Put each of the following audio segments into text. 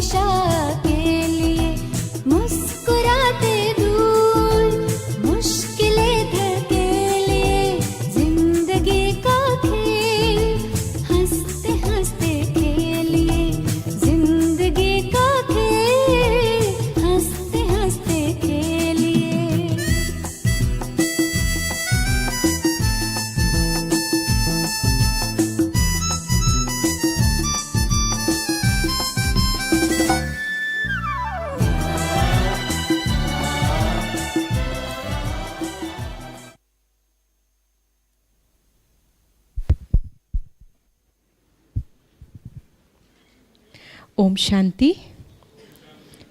हमेशा के लिए मुस्कुराते दूर मुश्किलें धकेलिए जिंदगी का खेल हंसते हंसते खेलिए जिंदगी का खेल हंसते हंसते खेलिए. ओम शांति.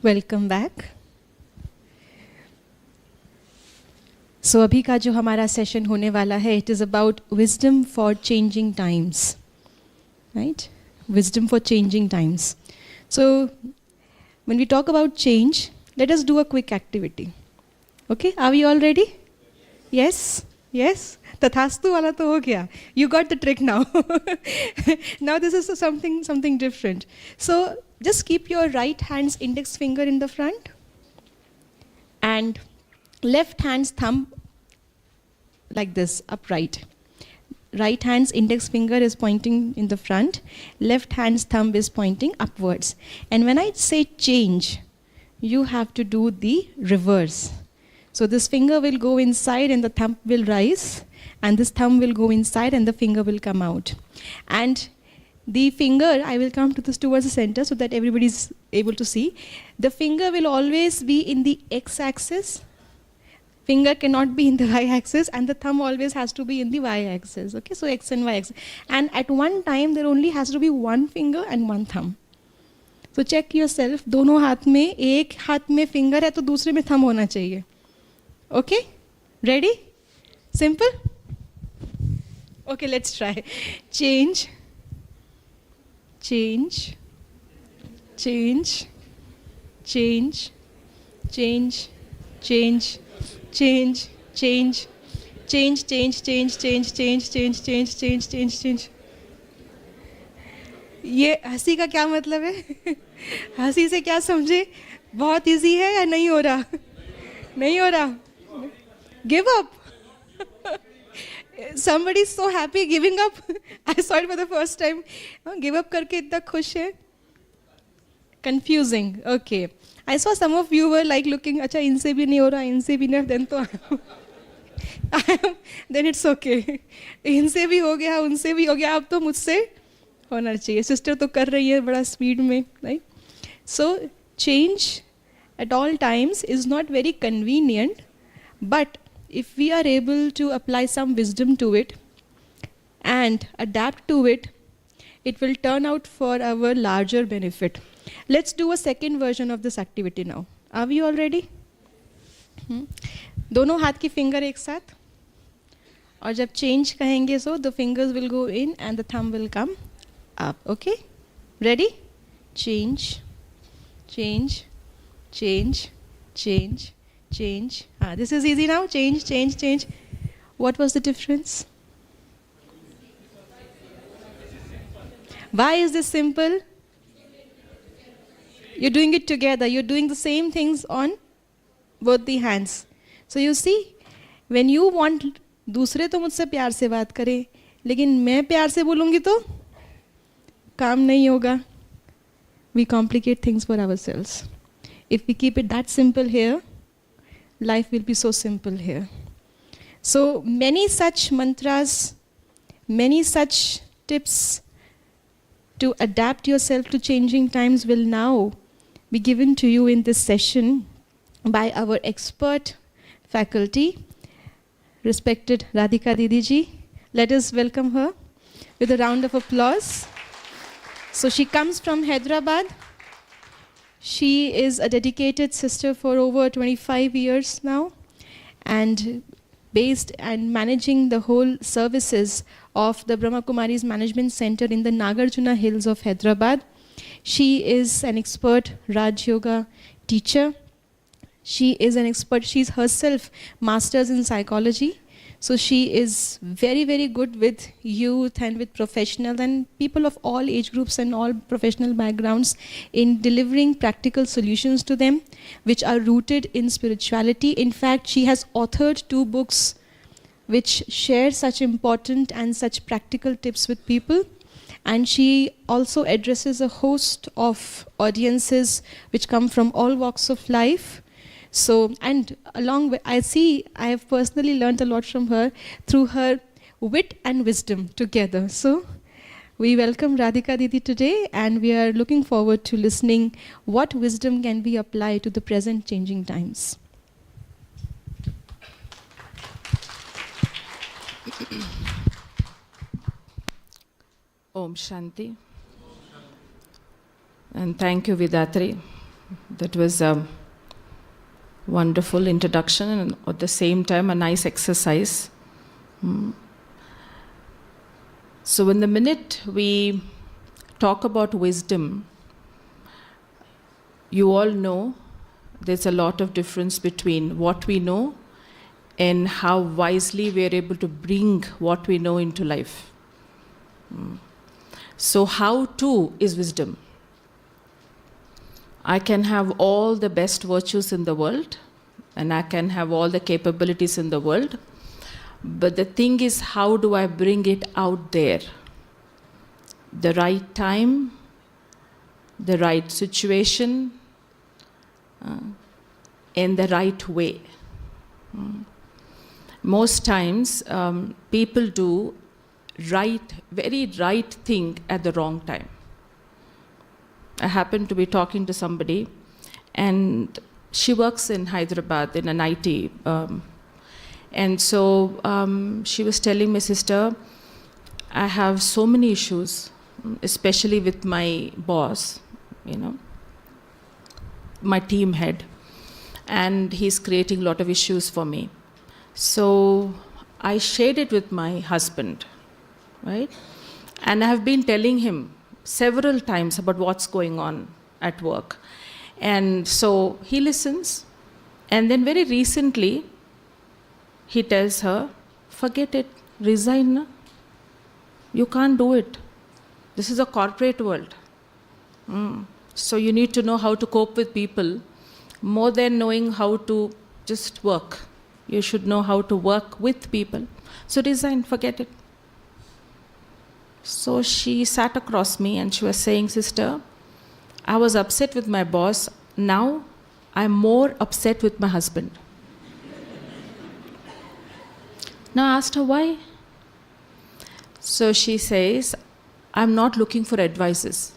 Welcome back. सो अभी का जो हमारा सेशन होने वाला है, it is about wisdom for changing times, right? Wisdom for changing times. So when we talk about change, let us do a quick activity. Okay, are we all ready? Yes, yes. तथास्तु वाला तो हो गया. You got the trick now. Now this is something different. So just keep your right hand's index finger in the front and left hand's thumb like this, upright. Right hand's index finger is pointing in the front, left hand's thumb is pointing upwards. And when I say change, you have to do the reverse. So this finger will go inside and the thumb will rise, and this thumb will go inside and the finger will come out. And the finger, I will come to this towards the center so that everybody is able to see. The finger will always be in the x-axis. Finger cannot be in the y-axis, and the thumb always has to be in the y-axis. Okay, so x and y-axis. And at one time, there only has to be one finger and one thumb. So check yourself. दोनों हाथ में, एक हाथ में finger है तो दूसरे में thumb होना चाहिए. Okay, ready? Simple? Okay, let's try. Change, change, change, change, change, change, change, change, change, change, change, change, change, change, change, change, change, change. ये हंसी का क्या मतलब है? हंसी से क्या समझे? बहुत इजी है या नहीं हो रहा? नहीं हो रहा? Give up. Somebody is so happy giving up. I saw it for the first time. Give up करके इतना खुश है. Confusing. Okay. I saw some of you were like looking. अच्छा इनसे भी नहीं हो रहा, इनसे भी नहीं. Then तो then it's okay. इनसे भी हो गया, उनसे भी हो गया. अब तो मुझसे होना चाहिए. Sister तो कर रही है बड़ा speed में, right? So change at all times is not very convenient, but if we are able to apply some wisdom to it and adapt to it, it will turn out for our larger benefit. Let's do a second version of this activity now. Are we all ready? दोनों हाथ की finger एक साथ, और जब change कहेंगे so the fingers will go in and the thumb will come up. Okay? Ready? Change, change, change, change, change. This is easy now. Change, change, change. What was the difference? Why is this simple? You're doing it together. You're doing the same things on both the hands. So you see, when you want दूसरे तो मुझसे प्यार से बात करें, लेकिन मैं प्यार से बोलूँगी तो काम नहीं होगा. We complicate things for ourselves. If we keep it that simple here, life will be so simple here. So many such mantras, many such tips to adapt yourself to changing times will now be given to you in this session by our expert faculty, respected Radhika Didi ji. Let us welcome her with a round of applause. So she comes from Hyderabad. She is a dedicated sister for over 25 years now, and based and managing the whole services of the Brahma Kumaris Management Center in the Nagarjuna Hills of Hyderabad. She is an expert Raj Yoga teacher. She is an expert, she's herself masters in psychology. So she is very, very good with youth and with professionals and people of all age groups and all professional backgrounds in delivering practical solutions to them, which are rooted in spirituality. In fact, she has authored 2 books which share such important and such practical tips with people. And she also addresses a host of audiences which come from all walks of life. So, and along with, I have personally learned a lot from her through her wit and wisdom together. So, we welcome Radhika Didi today, and we are looking forward to listening what wisdom can be applied to the present changing times. Om Shanti. And thank you, Vidatri. That was a wonderful introduction and at the same time a nice exercise. So in the minute we talk about wisdom, you all know there's a lot of difference between what we know and how wisely we are able to bring what we know into life. So how to is wisdom. I can have all the best virtues in the world and I can have all the capabilities in the world, but the thing is, how do I bring it out there? The right time, the right situation, in the right way. Most times, people do very right thing at the wrong time. I happened to be talking to somebody, and she works in Hyderabad in an IT. And so she was telling me, sister, I have so many issues, especially with my boss, my team head. And he's creating a lot of issues for me. So I shared it with my husband, right? And I have been telling him several times about what's going on at work. And so he listens. And then very recently, he tells her, forget it, resign. Na? You can't do it. This is a corporate world. So you need to know how to cope with people more than knowing how to just work. You should know how to work with people. So resign, forget it. So she sat across me and she was saying, sister, I was upset with my boss. Now I'm more upset with my husband. Now I asked her why. So she says, I'm not looking for advices.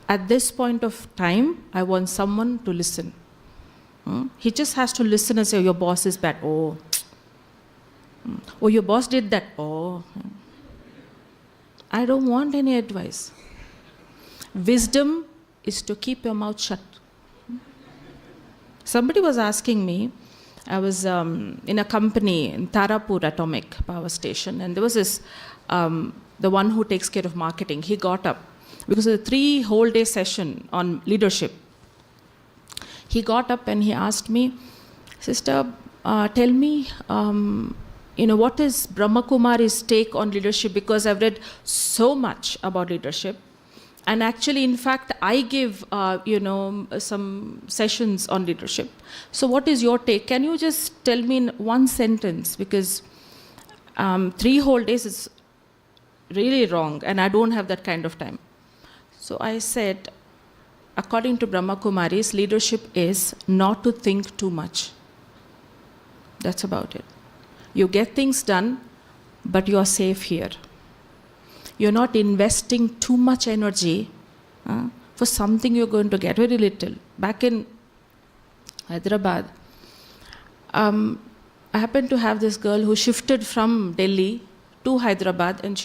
At this point of time, I want someone to listen. He just has to listen and say, your boss is bad. Oh, your boss did that. Oh. I don't want any advice. Wisdom is to keep your mouth shut. Somebody was asking me, I was in a company in Tarapur Atomic Power Station, and there was this, the one who takes care of marketing, he got up because of a 3 whole day session on leadership. He got up and he asked me, sister, tell me, what is Brahma Kumaris' take on leadership? Because I've read so much about leadership. And actually, in fact, I give, some sessions on leadership. So what is your take? Can you just tell me in one sentence? Because 3 whole days is really wrong, and I don't have that kind of time. So I said, according to Brahma Kumaris, leadership is not to think too much. That's about it. You get things done, but you are safe here. You're not investing too much energy for something you're going to get very little. Back in Hyderabad, I happened to have this girl who shifted from Delhi to Hyderabad, and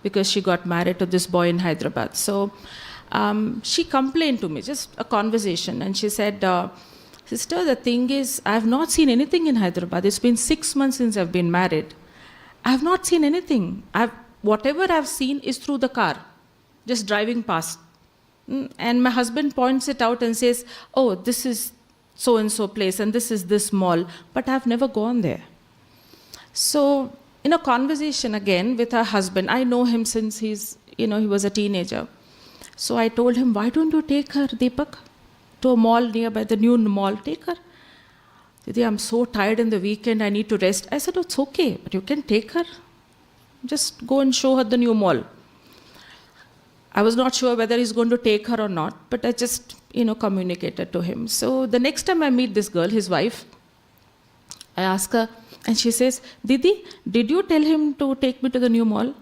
because she got married to this boy in Hyderabad. So she complained to me, just a conversation, and she said, sister, the thing is, I have not seen anything in Hyderabad. It's been 6 months since I've been married. I have not seen anything. Whatever I've seen is through the car, just driving past. And my husband points it out and says, oh, this is so-and-so place and this is this mall, but I've never gone there. So, in a conversation again with her husband, I know him since he was a teenager. So I told him, why don't you take her, Deepak, to a mall nearby, the new mall? Take her. Didi, I'm so tired in the weekend, I need to rest. I said, oh, it's okay, but you can take her. Just go and show her the new mall. I was not sure whether he's going to take her or not, but I just, communicated to him. So the next time I meet this girl, his wife, I ask her, and she says, Didi, did you tell him to take me to the new mall?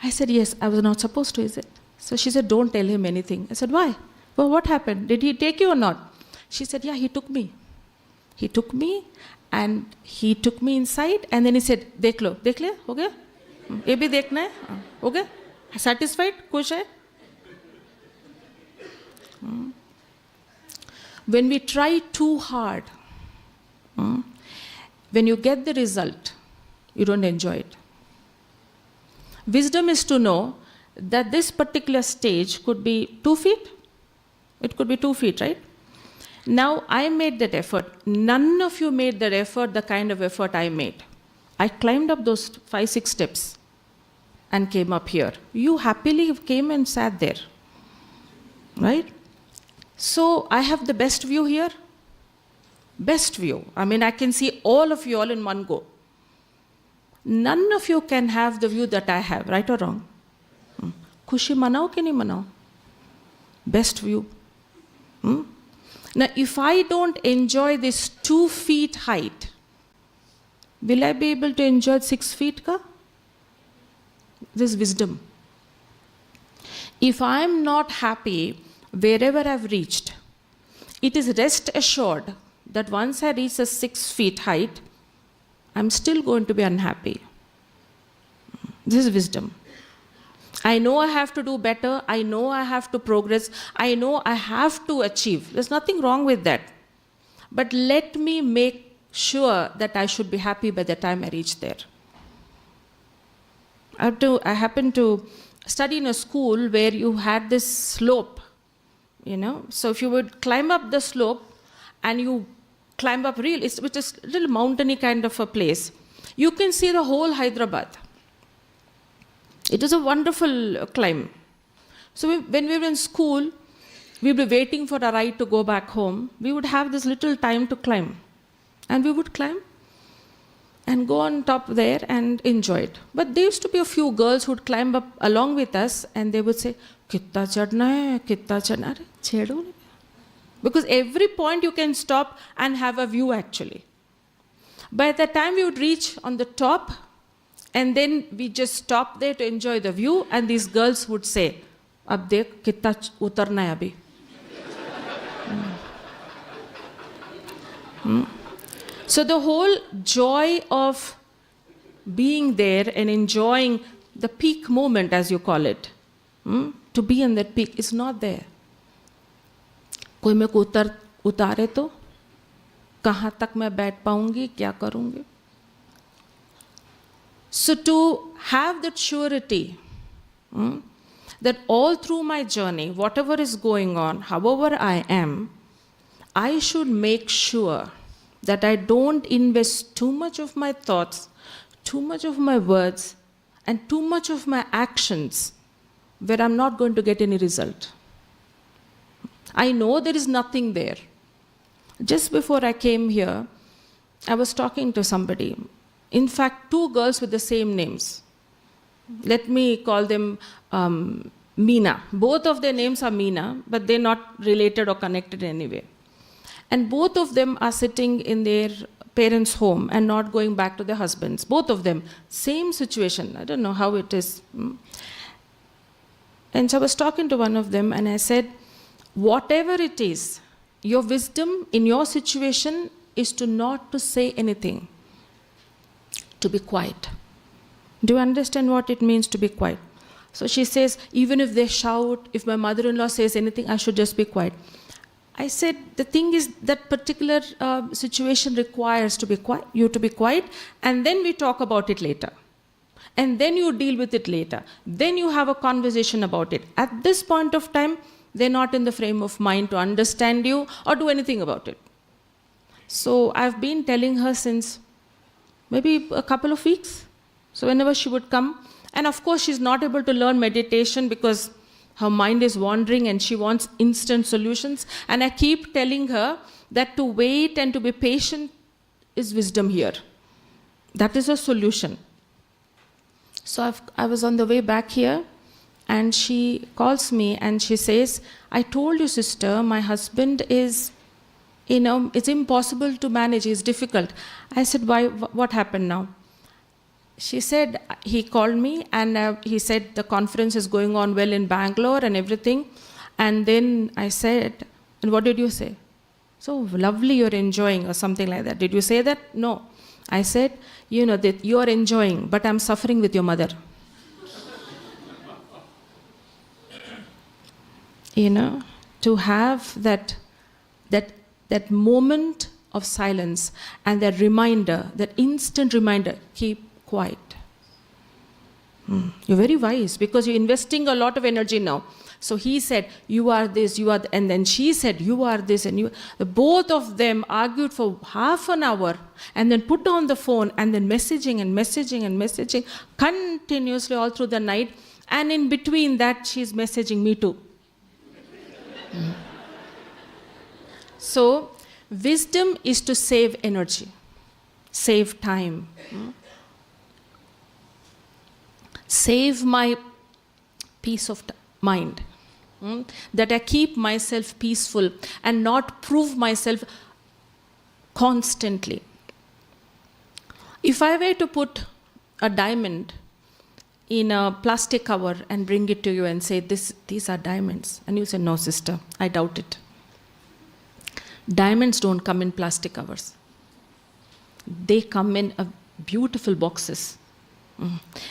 I said, yes, I was not supposed to, is it? So she said, don't tell him anything. I said, why? Well, what happened? Did he take you or not? She said, yeah, he took me. He took me, and he took me inside, and then he said, dekh lo, dekh liya, ho gaya? Ye bhi dekhna hai, ho gaya? Satisfied? Khush hai? When we try too hard, when you get the result, you don't enjoy it. Wisdom is to know that this particular stage could be 2 feet. It could be 2 feet, right? Now, I made that effort. None of you made that effort, the kind of effort I made. I climbed up those 5-6 steps and came up here. You happily came and sat there, right? So, I have the best view here. Best view. I mean, I can see all of you all in one go. None of you can have the view that I have, right or wrong? Khushi manao ki nahi manao? Best view. Now, if I don't enjoy this 2 feet height, will I be able to enjoy 6 feet ka? This is wisdom. If I am not happy wherever I've reached, it is rest assured that once I reach a 6 feet height, I'm still going to be unhappy. This is wisdom. I know I have to do better. I know I have to progress. I know I have to achieve. There's nothing wrong with that. But let me make sure that I should be happy by the time I reach there. I happened to study in a school where you had this slope, So if you would climb up the slope and you climb up which is a little mountainy kind of a place, you can see the whole Hyderabad. It is a wonderful climb. So when we were in school, we would be waiting for a ride to go back home. We would have this little time to climb. And we would climb and go on top there and enjoy it. But there used to be a few girls who would climb up along with us, and they would say, Kitta chadna hai, kitta chadna hai, chedo nahi. Because every point you can stop and have a view actually. By the time we would reach on the top, and then we just stop there to enjoy the view, and these girls would say, Ab dekh, kitta utarna hai abhi. So the whole joy of being there and enjoying the peak moment, as you call it, to be in that peak, is not there. कोई मेरे को उतारे तो कहाँ तक मैं बैठ पाऊंगी, क्या करूंगी? So to have that surety that all through my journey, whatever is going on, however I am, I should make sure that I don't invest too much of my thoughts, too much of my words, and too much of my actions where I'm not going to get any result. I know there is nothing there. Just before I came here, I was talking to somebody. In fact, 2 girls with the same names. Let me call them Meena. Both of their names are Meena, but they're not related or connected in any way. And both of them are sitting in their parents' home and not going back to their husbands. Both of them, same situation. I don't know how it is. And so I was talking to one of them, and I said, whatever it is, your wisdom in your situation is to not to say anything, to be quiet. Do you understand what it means to be quiet? So she says, even if they shout, if my mother-in-law says anything, I should just be quiet. I said, the thing is that particular situation requires you to be quiet, and then we talk about it later. And then you deal with it later. Then you have a conversation about it. At this point of time, they're not in the frame of mind to understand you or do anything about it. So I've been telling her since maybe a couple of weeks. So whenever she would come, and of course she's not able to learn meditation because her mind is wandering and she wants instant solutions. And I keep telling her that to wait and to be patient is wisdom here. That is a solution. So I was on the way back here, and she calls me and she says, I told you, sister, my husband is, it's impossible to manage, it's difficult. I said, why? What happened now? She said, he called me and he said the conference is going on well in Bangalore and everything. And then I said, and what did you say? So lovely, you're enjoying, or something like that. Did you say that? No. I said, that you are enjoying, but I'm suffering with your mother. To have that moment of silence and that reminder, that instant reminder, keep quiet. You're very wise because you're investing a lot of energy now. So he said, you are this, you are and then she said, you are this, and both of them argued for half an hour and then put down the phone and then messaging continuously all through the night. And in between that, she's messaging me too. So, wisdom is to save energy, save time, save my peace of mind, that I keep myself peaceful and not prove myself constantly. If I were to put a diamond in a plastic cover and bring it to you and say, these are diamonds, and you say, no, sister, I doubt it. Diamonds don't come in plastic covers. They come in beautiful boxes.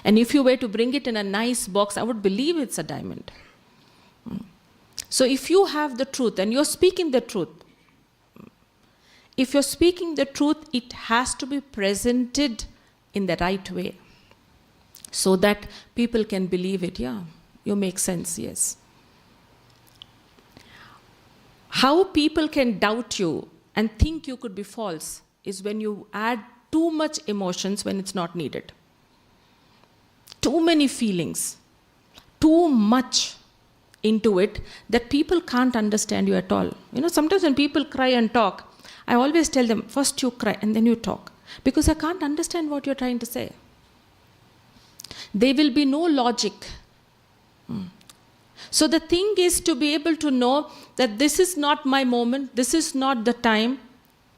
And if you were to bring it in a nice box, I would believe it's a diamond. So if you have the truth and you're speaking the truth, if you're speaking the truth, it has to be presented in the right way so that people can believe it. Yeah, you make sense, yes. How people can doubt you and think you could be false is when you add too much emotions when it's not needed. Too many feelings, too much into it that people can't understand you at all. Sometimes when people cry and talk, I always tell them, first you cry and then you talk, because I can't understand what you're trying to say. There will be no logic. So the thing is to be able to know that this is not my moment, this is not the time,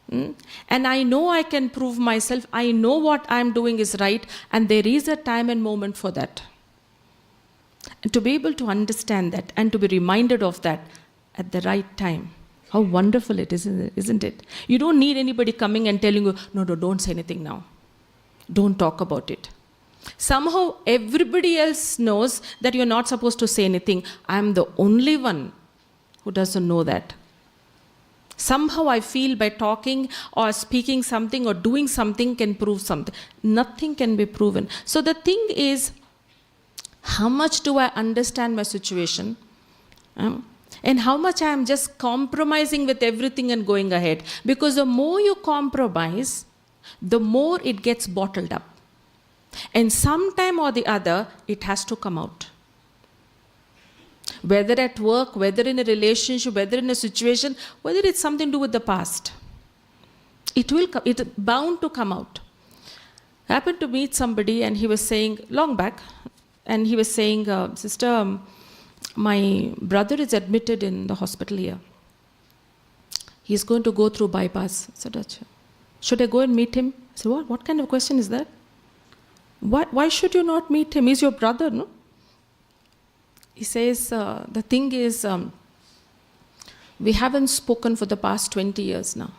and I know I can prove myself, I know what I'm doing is right, and there is a time and moment for that. And to be able to understand that and to be reminded of that at the right time, how wonderful it is, isn't it? You don't need anybody coming and telling you, no, don't say anything now. Don't talk about it. Somehow everybody else knows that you're not supposed to say anything. I'm the only one who doesn't know that. Somehow I feel by talking or speaking something or doing something can prove something. Nothing can be proven. So the thing is, how much do I understand my situation? And how much I am just compromising with everything and going ahead. Because the more you compromise, the more it gets bottled up. And sometime or the other, it has to come out. Whether at work, whether in a relationship, whether in a situation, whether it's something to do with the past. It's bound to come out. I happened to meet somebody and he was saying, long back, and he was saying, sister, my brother is admitted in the hospital here. He's going to go through bypass. I said, should I go and meet him? I said, what kind of question is that? Why should you not meet him? He's your brother, no? He says, the thing is, we haven't spoken for the past 20 years now.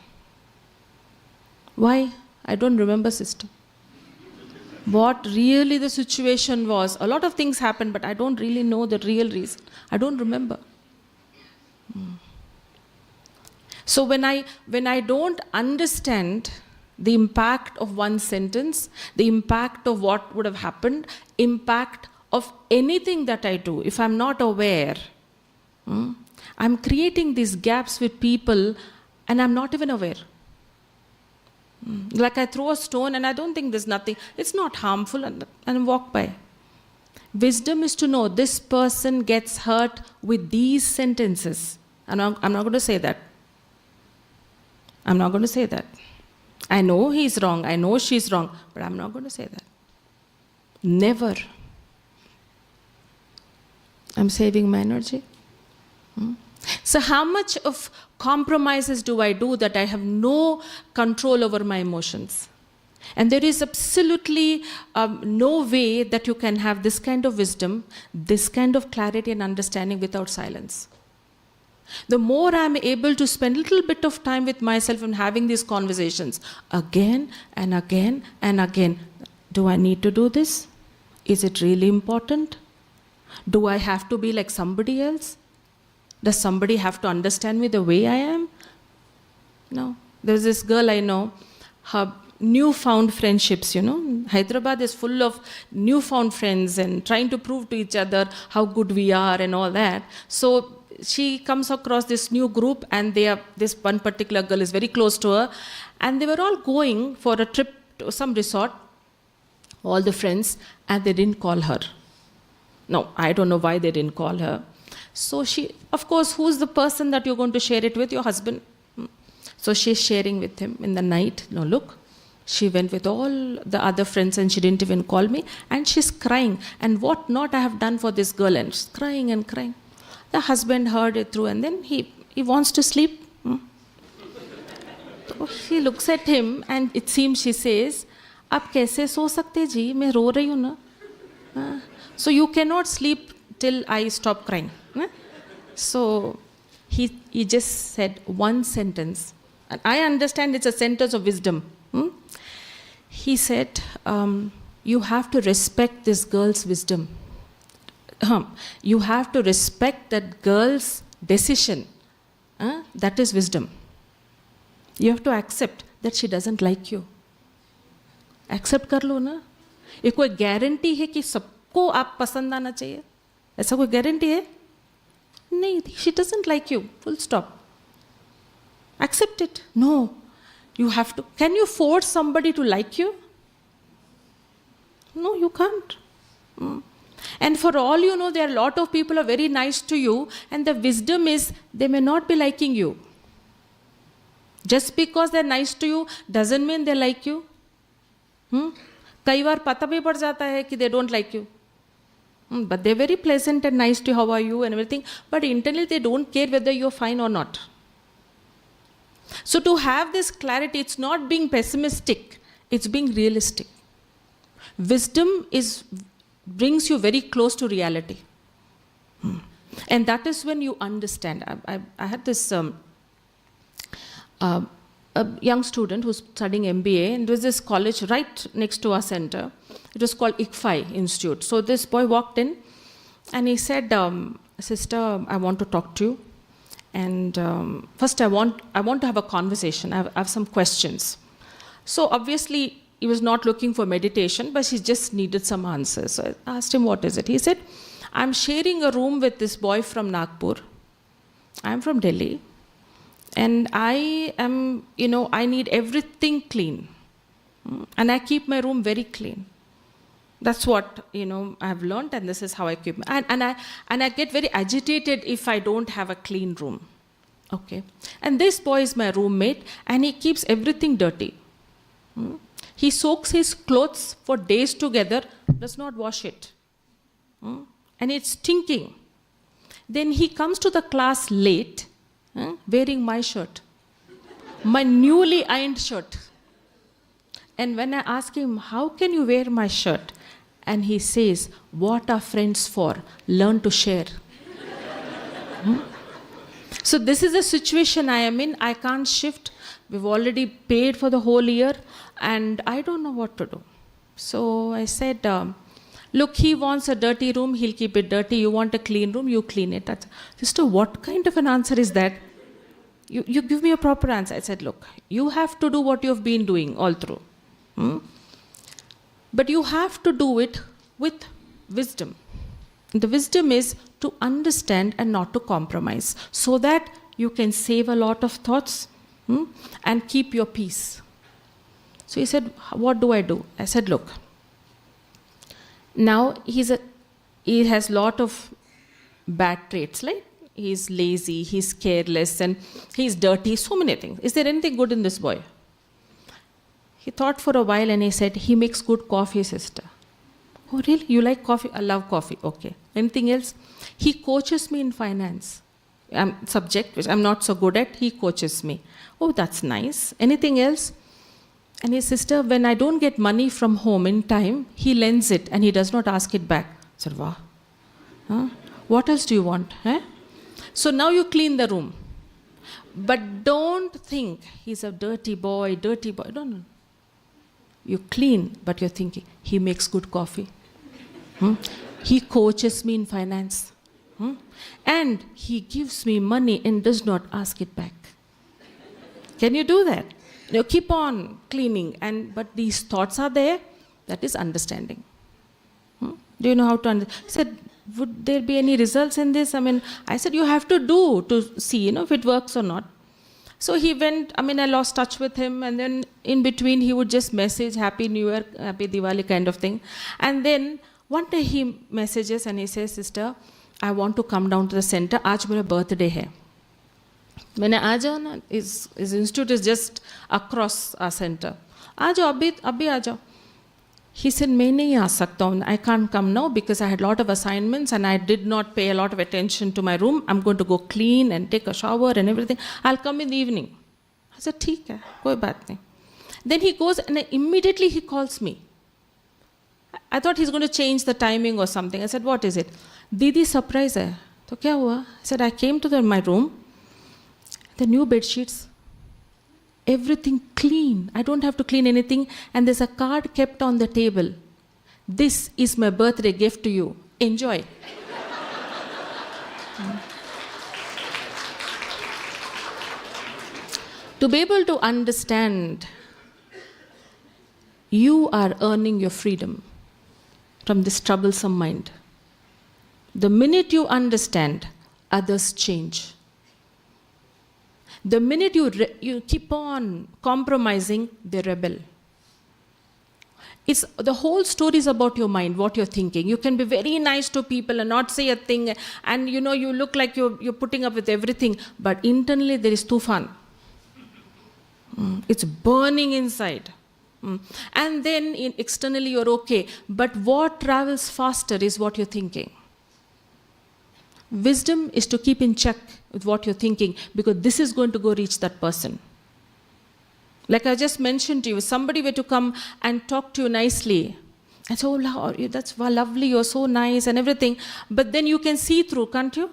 Why? I don't remember, sister. What really the situation was. A lot of things happened, but I don't really know the real reason. I don't remember. So when I don't understand the impact of one sentence, the impact of what would have happened, impact of anything that I do, if I'm not aware, I'm creating these gaps with people and I'm not even aware. Like I throw a stone and I don't think there's nothing. It's not harmful and walk by. Wisdom is to know this person gets hurt with these sentences. And I'm not going to say that. I'm not going to say that. I know he's wrong. I know she's wrong. But I'm not going to say that. Never. I'm saving my energy. So how much of compromises do I do that I have no control over my emotions? And there is absolutely no way that you can have this kind of wisdom, this kind of clarity and understanding without silence. The more I'm able to spend a little bit of time with myself and having these conversations again and again and again. Do I need to do this? Is it really important? Do I have to be like somebody else? Does somebody have to understand me the way I am? No. There's this girl I know, her newfound friendships, Hyderabad is full of newfound friends and trying to prove to each other how good we are and all that. So she comes across this new group and this one particular girl is very close to her and they were all going for a trip to some resort, all the friends, and they didn't call her. No, I don't know why they didn't call her. So she, of course, who's the person that you're going to share it with? Your husband. So she's sharing with him in the night. No, look, she went with all the other friends and she didn't even call me. And she's crying. And what not I have done for this girl. And she's crying and crying. The husband heard it through and then he wants to sleep. So she looks at him and it seems she says, "Aap kaise so sakte ji? Main ro rahi hu na." So you cannot sleep till I stop crying. So he just said one sentence. And I understand it's a sentence of wisdom. He said, you have to respect this girl's wisdom. You have to respect that girl's decision. That is wisdom. You have to accept that she doesn't like you. Accept कर लो ना. ये कोई guarantee है कि सबको आप पसंद आना चाहिए? ऐसा कोई गारंटी है? नहीं. She doesn't like you. Full stop. Accept it. No. You have to. Can you force somebody to like you? No, you can't. And for all you know, there are a lot of people who are very nice to you, and the wisdom is they may not be liking you. Just because they're nice to you doesn't mean they like you. कई बार पता भी पड़ जाता है कि they don't like you. But they're very pleasant and nice to you, how are you and everything. But internally they don't care whether you're fine or not. So to have this clarity, it's not being pessimistic, it's being realistic. Wisdom brings you very close to reality. And that is when you understand. I had this a young student who's studying MBA, and there was this college right next to our center. It was called ICFI Institute. So this boy walked in and he said, "Sister, I want to talk to you. And first I want to have a conversation. I have some questions." So obviously he was not looking for meditation, but he just needed some answers. So I asked him, "What is it?" He said, "I'm sharing a room with this boy from Nagpur. I'm from Delhi. And I am, I need everything clean. And I keep my room very clean. That's what, I've learned, and this is how I keep. And I get very agitated if I don't have a clean room. Okay. And this boy is my roommate, and he keeps everything dirty. He soaks his clothes for days together, does not wash it. And it's stinking. Then he comes to the class late, wearing my shirt, my newly ironed shirt. And when I ask him, "How can you wear my shirt?" And he says, "What are friends for? Learn to share." So this is the situation I am in. I can't shift. We've already paid for the whole year, and I don't know what to do. So I said, "Look, he wants a dirty room, he'll keep it dirty. You want a clean room, you clean it." Sister, what kind of an answer is that? You give me a proper answer. I said, "Look, you have to do what you've been doing all through. But you have to do it with wisdom. The wisdom is to understand and not to compromise, so that you can save a lot of thoughts and keep your peace. So he said, what do I do? I said, look, now he has lot of bad traits, like he's lazy, he's careless, and he's dirty, so many things. Is there anything good in this boy? He thought for a while and he said, he makes good coffee, sister. Oh, really? You like coffee? I love coffee. Okay. Anything else? He coaches me in finance. Subject which I'm not so good at, he coaches me. Oh, that's nice. Anything else? And his sister, when I don't get money from home in time, he lends it and he does not ask it back. I said, wow. Huh? What else do you want? Eh? So now you clean the room. But don't think he's a dirty boy, dirty boy. No. You clean, but you're thinking, he makes good coffee. He coaches me in finance. And he gives me money and does not ask it back. Can you do that? You keep on cleaning, but these thoughts are there. That is understanding. Do you know how to understand? He said, would there be any results in this? I said, you have to do to see, if it works or not. So he went, I lost touch with him, and then in between he would just message, Happy New Year, Happy Diwali kind of thing. And then one day he messages and he says, sister, I want to come down to the center. Aaj mera birthday hai. मैंने आ जाओ ना, his institute is just across our center. आ जाओ अभी आ जाओ. He said, मैं नहीं आ सकता हूँ. I can't come now because I had a lot of assignments and I did not pay a lot of attention to my room. I'm going to go clean and take a shower and everything. I'll come in the evening. I said, ठीक है, कोई बात नहीं. Then he goes and immediately he calls me. I thought he's going to change the timing or something. I said, what is it? Didi surprise hai. तो क्या हुआ? I said, I came to my room. The new bed sheets, everything clean. I don't have to clean anything. And there's a card kept on the table. This is my birthday gift to you. Enjoy. To be able to understand, you are earning your freedom from this troublesome mind. The minute you understand, others change. The minute you keep on compromising, they rebel. The whole story is about your mind, what you're thinking. You can be very nice to people and not say a thing, and you look like you're putting up with everything, but internally there is tufan. It's burning inside. And then externally you're okay, but what travels faster is what you're thinking. Wisdom is to keep in check with what you're thinking, because this is going to go reach that person. Like I just mentioned to you, if somebody were to come and talk to you nicely, and say, oh, that's lovely, you're so nice and everything, but then you can see through, can't you?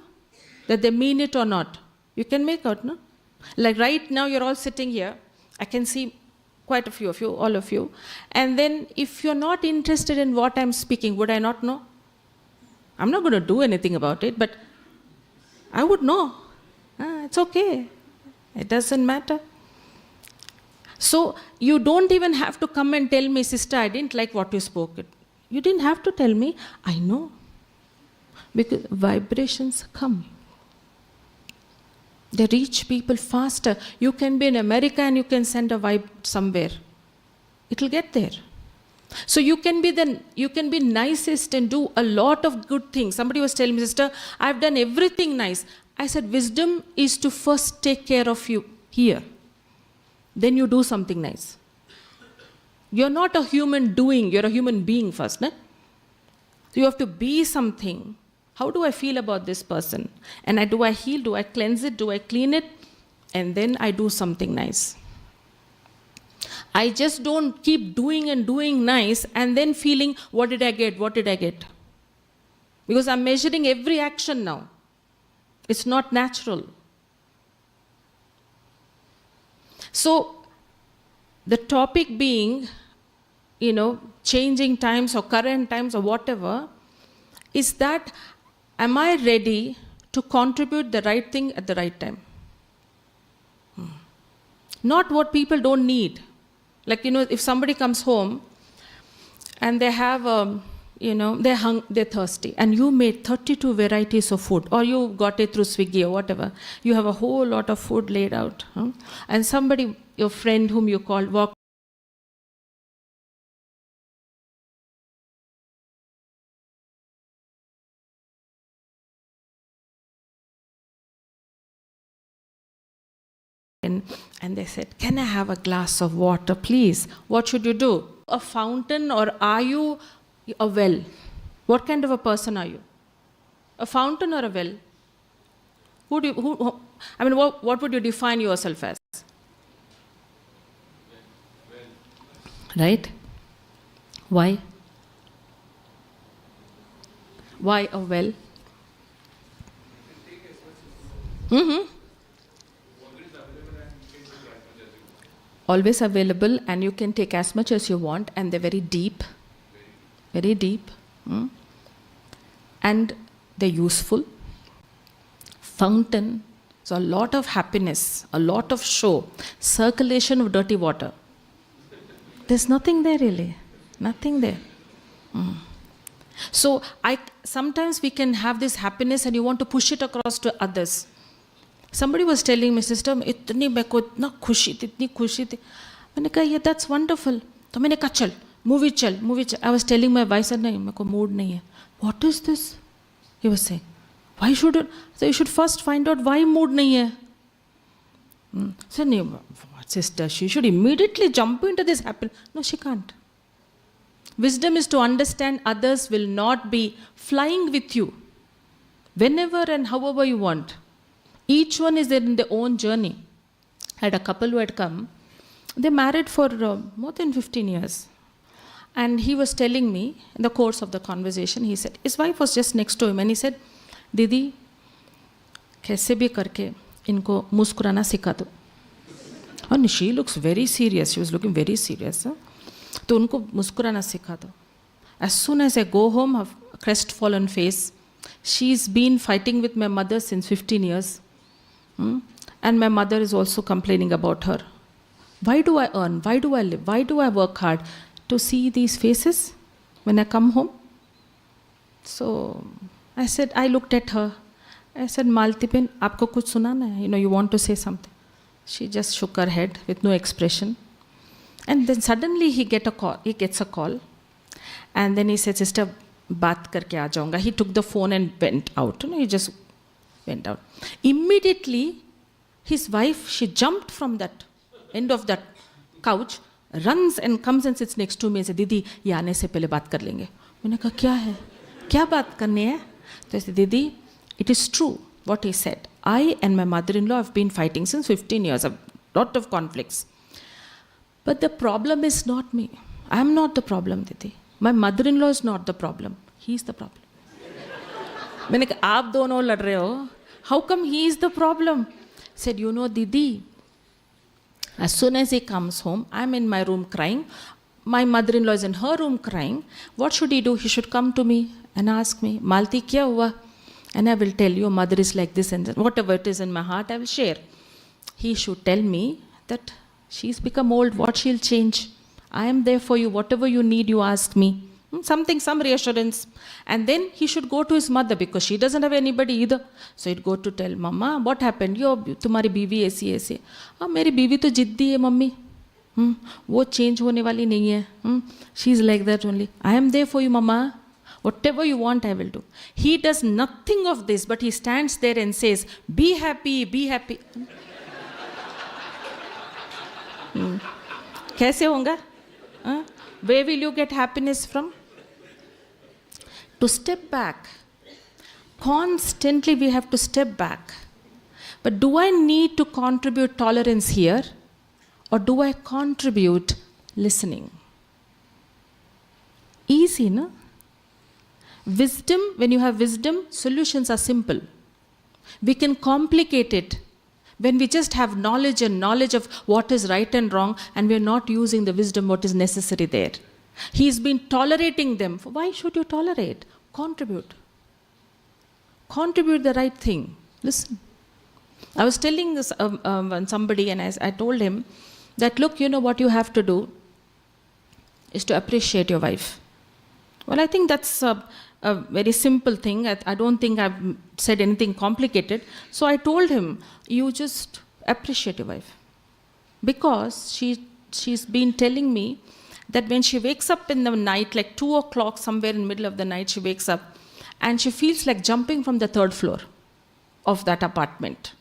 That they mean it or not. You can make out, no? Like right now, you're all sitting here. I can see quite a few of you, all of you. And then if you're not interested in what I'm speaking, would I not know? I'm not going to do anything about it, but I would know. It's okay. It doesn't matter. So you don't even have to come and tell me, sister, I didn't like what you spoke. You didn't have to tell me. I know. Because vibrations come. They reach people faster. You can be in America and you can send a vibe somewhere. It will get there. So you can be nicest and do a lot of good things. Somebody was telling me, sister, I've done everything nice. I said, wisdom is to first take care of you here. Then you do something nice. You're not a human doing, you're a human being first. No? So you have to be something. How do I feel about this person? And do I heal? Do I cleanse it? Do I clean it? And then I do something nice. I just don't keep doing and doing nice and then feeling, what did I get? What did I get? Because I'm measuring every action now. It's not natural. So the topic being, changing times or current times or whatever, is that, am I ready to contribute the right thing at the right time? Not what people don't need. Like, if somebody comes home and they have, they're thirsty, and you made 32 varieties of food, or you got it through Swiggy or whatever, you have a whole lot of food laid out. And somebody, your friend whom you called, walked in and they said, "Can I have a glass of water, please?" What should you do? A fountain, or are you a well? What kind of a person are you? A fountain or a well? What would you define yourself as? Right? Why? Why a well? Always available, and you can take as much as you want, and they're very deep. Very deep. And they're useful. Fountain. So a lot of happiness, a lot of show, circulation of dirty water. There's nothing there really. Nothing there. So sometimes we can have this happiness and you want to push it across to others. Somebody was telling me, "Sister, itni meko itna khushi thi." मैंने कहा, "Yeah, that's wonderful." तो मैंने कहा, "चल, movie चल." I was telling my wife, "Sir, नहीं, मेरे को mood नहीं है." "What is this?" He was saying. "Why should it?" So you should first find out why mood नहीं है. So no, sister, she should immediately jump into this happiness. No, she can't. Wisdom is to understand others will not be flying with you whenever and however you want. Each one is there in their own journey. I had a couple who had come. They married for more than 15 years. And he was telling me, in the course of the conversation, he said, his wife was just next to him, and he said, "Didi, kaise bhi karke inko muskurana sikha do." And she looks very serious. She was looking very serious. तो उनको मुस्कुराना सिखा दो. As soon as I go home, her crestfallen face. She's been fighting with my mother since 15 years. And my mother is also complaining about her. Why do I earn? Why do I live? Why do I work hard? To see these faces when I come home? So I looked at her. I said, "Malti Ben, aapko kuch sunana hai? You want to say something?" She just shook her head with no expression. And then suddenly he gets a call. And then he said, "Sister, baat karke aa jaunga." He took the phone and went out. He just went out. Immediately, his wife, she jumped from that end of that couch, runs and comes and sits next to me and said, "Didi, ye aane se pehle baat kar lenge." मैंने कहा, "क्या है? क्या बात करनी है?" तो ऐसे, "Didi, it is true what he said. I and my mother-in-law have been fighting since 15 years, a lot of conflicts. But the problem is not me. I am not the problem, Didi. My mother-in-law is not the problem. He is the problem." मैंने कहा, "आप दोनों लड़ रहे हो. How come he is the problem?" Said, "Didi, as soon as he comes home, I'm in my room crying. My mother-in-law is in her room crying. What should he do? He should come to me and ask me, 'Malti, kya hua?' And I will tell you, mother is like this, and whatever it is in my heart, I will share. He should tell me that she's become old, what she'll change. I am there for you. Whatever you need, you ask me." Some reassurance. And then he should go to his mother because she doesn't have anybody either. So he'd go to tell, "Mama, what happened? तुम्हारी बीवी ऐसी. मेरी बीवी तो जिद्दी है mummy. वो change होने वाली नहीं है. She's like that only. I am there for you, Mama. Whatever you want, I will do." He does nothing of this, but he stands there and says, "Be happy, be happy." कैसे होगा? Where will you get happiness from? To step back. Constantly we have to step back. But do I need to contribute tolerance here? Or do I contribute listening? Easy, no? Wisdom, when you have wisdom, solutions are simple. We can complicate it when we just have knowledge of what is right and wrong, and we are not using the wisdom what is necessary there. He's been tolerating them. Why should you tolerate? Contribute. Contribute the right thing. Listen. I was telling this somebody, and I told him that, "Look, what you have to do is to appreciate your wife." Well, I think that's a very simple thing. I don't think I've said anything complicated. So I told him, "You just appreciate your wife." Because she's been telling me that when she wakes up in the night, like 2 o'clock, somewhere in the middle of the night, she wakes up and she feels like jumping from the 3rd floor of that apartment.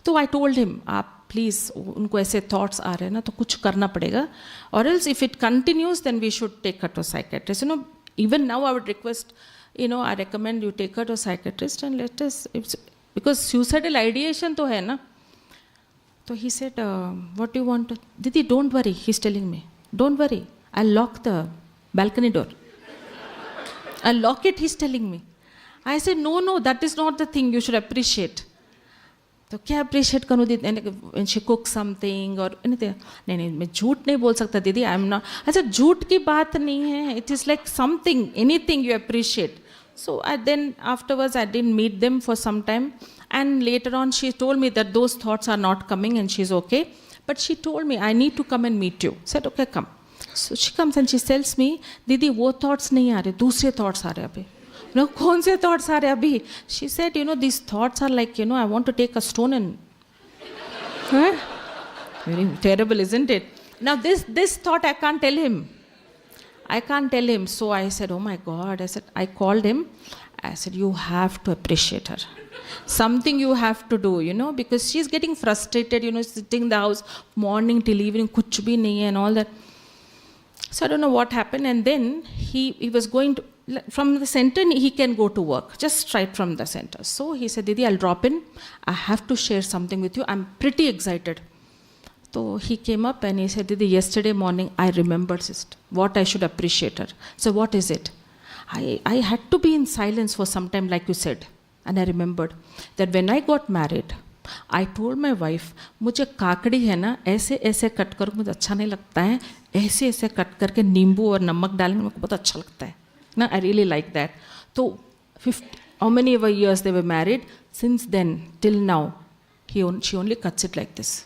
So I told him, "आप please उनको ऐसे thoughts आ रहे हैं ना तो कुछ करना पड़ेगा, और else if it continues then we should take her to psychiatrist. Even now I would request, I recommend you take her to a psychiatrist and let us, because suicidal ideation to hai na. So he said, what do you want to, Didi, don't worry, he's telling me, don't worry, I'll lock the balcony door. I'll lock it, he's telling me. I said, no, that is not the thing you should appreciate. तो क्या appreciate करूँ दीदी, when she cooks something or anything. नहीं मैं झूठ नहीं बोल सकता दीदी, आई एम नॉट. अच्छा झूठ की बात नहीं है, it is like something, anything you appreciate. So then afterwards I didn't meet them for some time, and later on she told me that those thoughts are not coming and she's okay. But she told me I need to come and meet you. Said okay, come. So she comes and she tells me, दीदी वो thoughts नहीं आ रहे, दूसरे thoughts आ रहे अभी. कौन से thoughts आ रहे अभी? She said, these thoughts are like, I want to take a stone and... Very terrible, isn't it? Now this thought I can't tell him. So I said, oh my God. I called him. I said, you have to appreciate her. Something you have to do, because she's getting frustrated, sitting in the house morning till evening, kuch bhi nahi hai and all that. So I don't know what happened. And then he was going to, from the center, he can go to work, just right from the center. So he said, Didi, I'll drop in. I have to share something with you. I'm pretty excited. So he came up and he said, Didi, yesterday morning I remembered what I should appreciate her. So what is it? I had to be in silence for some time, like you said. And I remembered that when I got married, I told my wife, मुझे काकड़ी है ना ऐसे ऐसे cut कर मुझे अच्छा नहीं लगता है, ऐसे ऐसे कट करके नींबू और नमक डालेंगे मुझे बहुत अच्छा लगता है ना. I really like that. So how many ever years they were married, since then till now she only cuts it like this,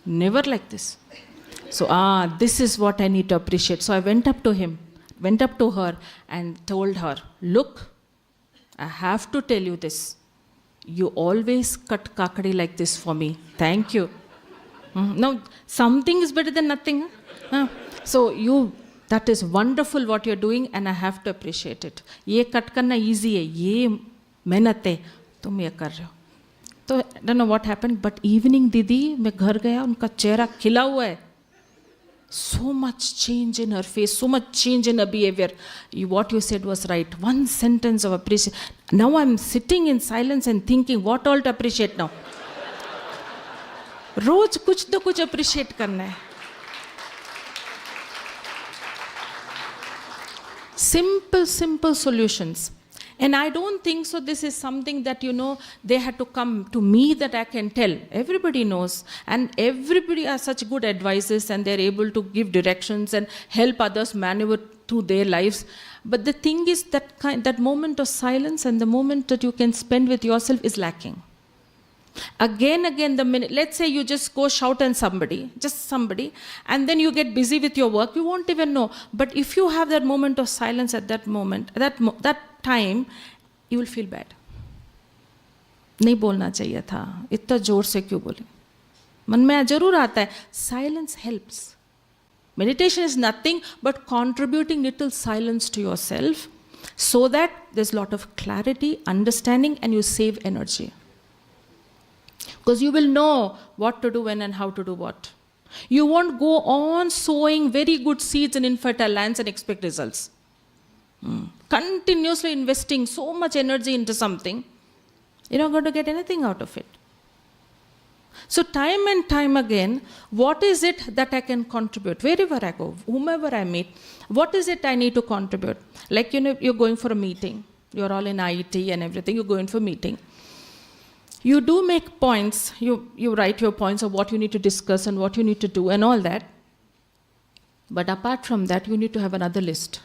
never like this. So this is what I need to appreciate. So I went up to her and told her, look, I have to tell you this. You always cut kakadi like this for me. Thank you. Now, something is better than nothing. So that is wonderful what you're doing, and I have to appreciate it. ये cut करना easy है, ये मेहनत है, तुम ये कर रहे हो. तो I don't know what happened, but evening दीदी मैं घर गया, उनका चेहरा खिला हुआ है. So much change in her face, so much change in her behavior. What you said was right. One sentence of appreciation. Now I'm sitting in silence and thinking, what all to appreciate now? रोज कुछ तो कुछ appreciate करना है. Simple solutions. And I don't think so this is something that, they had to come to me that I can tell. Everybody knows. And everybody are such good advisors and they're able to give directions and help others maneuver through their lives. But the thing is that moment of silence and the moment that you can spend with yourself is lacking. Again, the minute, let's say you just go shout at somebody, and then you get busy with your work, you won't even know. But if you have that moment of silence at that moment, that time, you will feel bad. नहीं बोलना चाहिए था, इतना जोर से क्यों बोले? मन में जरूर आता है. Silence helps. Meditation is nothing but contributing little silence to yourself so that there's a lot of clarity, understanding, and you save energy. Because you will know what to do when and how to do what. You won't go on sowing very good seeds in infertile lands and expect results. Continuously investing so much energy into something, you're not going to get anything out of it. So time and time again, what is it that I can contribute? Wherever I go, whomever I meet, what is it I need to contribute? Like, you're going for a meeting. You're all in IT and everything. You're going for a meeting. You do make points, you write your points of what you need to discuss and what you need to do and all that. But apart from that, you need to have another list.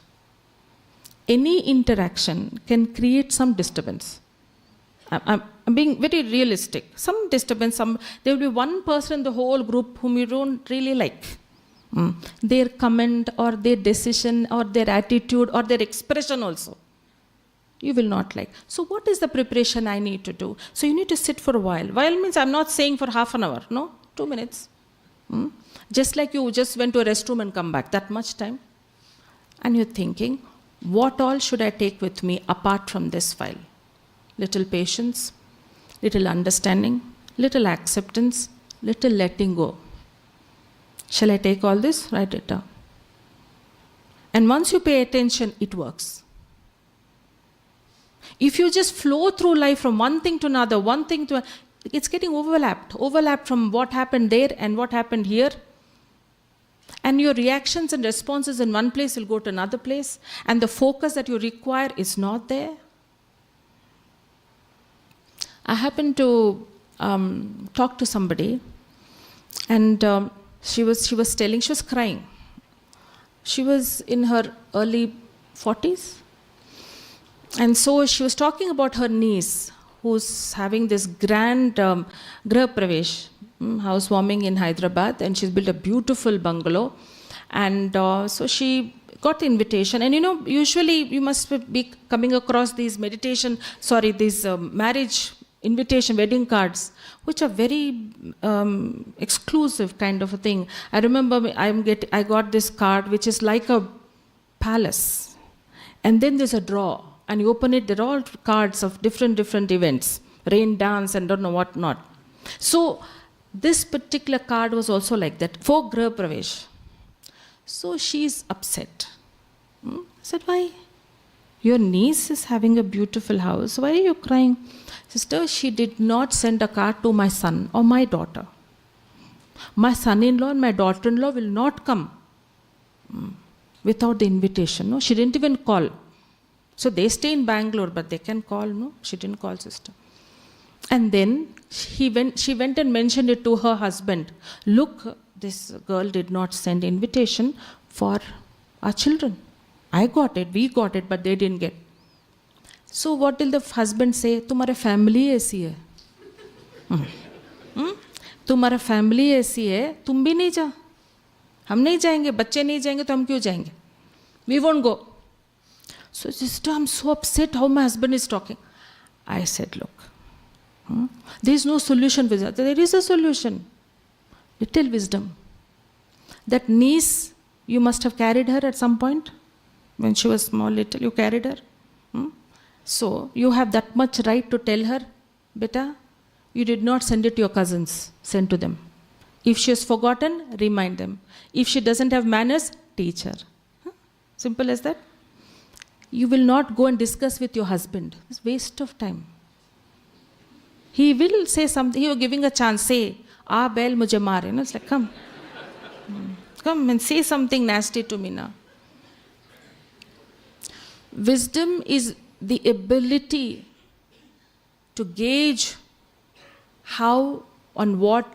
Any interaction can create some disturbance. I'm being very realistic. Some disturbance, there will be one person in the whole group whom you don't really like. Their comment or their decision or their attitude or their expression also, you will not like. So what is the preparation I need to do? So you need to sit for a while. While means I'm not saying for half an hour. No, 2 minutes. Just like you just went to a restroom and come back, that much time. And you're thinking, what all should I take with me apart from this file? Little patience, little understanding, little acceptance, little letting go. Shall I take all this? Write it down. And once you pay attention, it works. If you just flow through life from one thing to another, one thing to it's getting overlapped from what happened there and what happened here. And your reactions and responses in one place will go to another place, and the focus that you require is not there. I happened to talk to somebody, and she was telling, she was crying. She was in her early 40s. And so she was talking about her niece, who's having this grand Grah Pravesh, housewarming in Hyderabad, and she's built a beautiful bungalow. And so she got the invitation. And usually you must be coming across these marriage invitation, wedding cards, which are very exclusive kind of a thing. I remember I got this card, which is like a palace. And then there's a drawer. And you open it, there are all cards of different events, rain dance and don't know what not. So this particular card was also like that, for Grah Pravesh. So she's upset. I said, why? Your niece is having a beautiful house. Why are you crying? Sister, she did not send a card to my son or my daughter. My son-in-law and my daughter-in-law will not come without the invitation. No, she didn't even call. So they stay in Bangalore, but they can call. No, she didn't call, sister. And then she went and mentioned it to her husband. Look, this girl did not send invitation for our children. I got it, we got it, but they didn't get. So what will the husband say? तुम्हारा family ऐसी है. तुम्हारा family ऐसी है, तुम भी नहीं जा. हम नहीं जाएंगे, बच्चे नहीं जाएंगे, तो हम क्यों जाएंगे? We won't go. So, sister, I'm so upset how my husband is talking. I said, look, there is no solution with that. There is a solution. Little wisdom. That niece, you must have carried her at some point. When she was small, little, you carried her. So, you have that much right to tell her, beta, you did not send it to your cousins. Send to them. If she has forgotten, remind them. If she doesn't have manners, teach her. Simple as that. You will not go and discuss with your husband. It's waste of time. He will say something. You are giving a chance. Say, bell mujhe maar. It's like, come. Come and say something nasty to me now. Wisdom is the ability to gauge how, on what,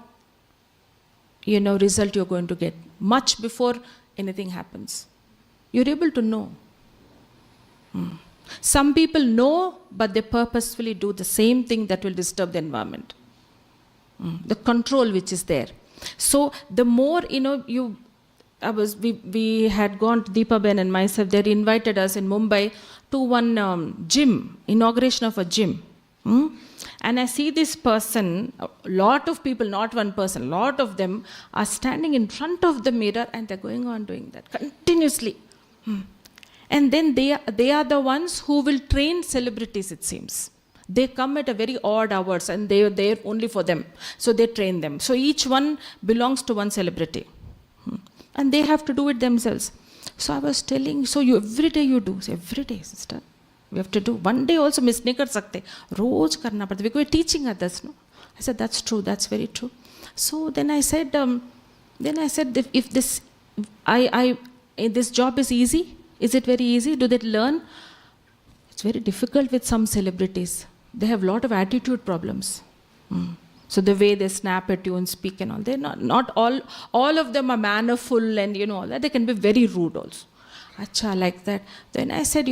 result you're going to get. Much before anything happens. You're able to know. Some people know, but they purposefully do the same thing that will disturb the environment. The control which is there. So the more, we had gone, Deepa Ben and myself, they invited us in Mumbai to one gym, inauguration of a gym. And I see this person, a lot of people, not one person, a lot of them are standing in front of the mirror and they're going on doing that continuously. And then they are the ones who will train celebrities, it seems. They come at a very odd hours and they are there only for them. So they train them. So each one belongs to one celebrity. And they have to do it themselves. So I was telling, so every day you do. So every day, sister. We have to do. One day also miss nahi kar sakte. Roz karna padta. Because we're teaching others, no? I said, that's true. That's very true. So then I said, if this job is easy, is it very easy? Do they learn? It's very difficult with some celebrities. They have a lot of attitude problems. So the way they snap at you and speak and all, they're not all of them are mannerful and all that. They can be very rude also. Acha, like that. Then I said,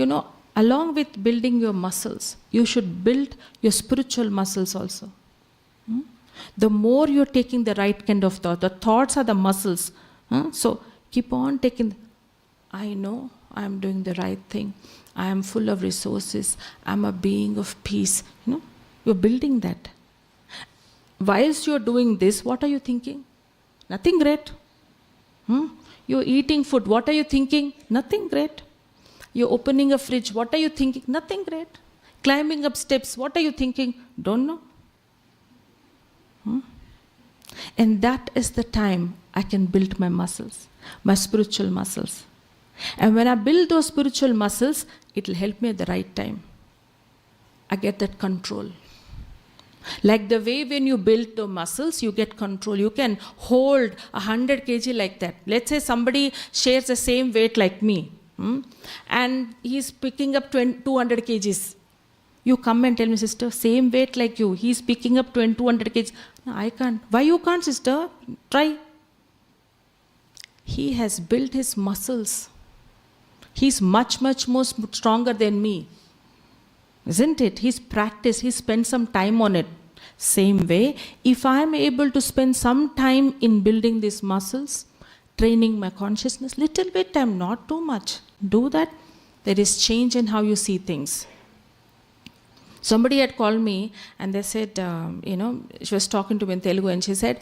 along with building your muscles, you should build your spiritual muscles also. The more you're taking the right kind of thought, the thoughts are the muscles. So keep on taking. I know I am doing the right thing. I am full of resources. I am a being of peace. You're building that. Whilst you're doing this, what are you thinking? Nothing great. You're eating food. What are you thinking? Nothing great. You're opening a fridge. What are you thinking? Nothing great. Climbing up steps. What are you thinking? Don't know. And that is the time I can build my muscles, my spiritual muscles. And when I build those spiritual muscles, it will help me at the right time. I get that control. Like the way when you build the muscles, you get control. You can hold 100 kg like that. Let's say somebody shares the same weight like me, and he's picking up 200 kgs. You come and tell me, sister, same weight like you. He's picking up 200 kgs. No, I can't. Why you can't, sister? Try. He has built his muscles. He's much, much more stronger than me. Isn't it? He's practiced. He spent some time on it. Same way, if I'm able to spend some time in building these muscles, training my consciousness, little bit time, not too much, do that, there is change in how you see things. Somebody had called me and they said, she was talking to me in Telugu and she said,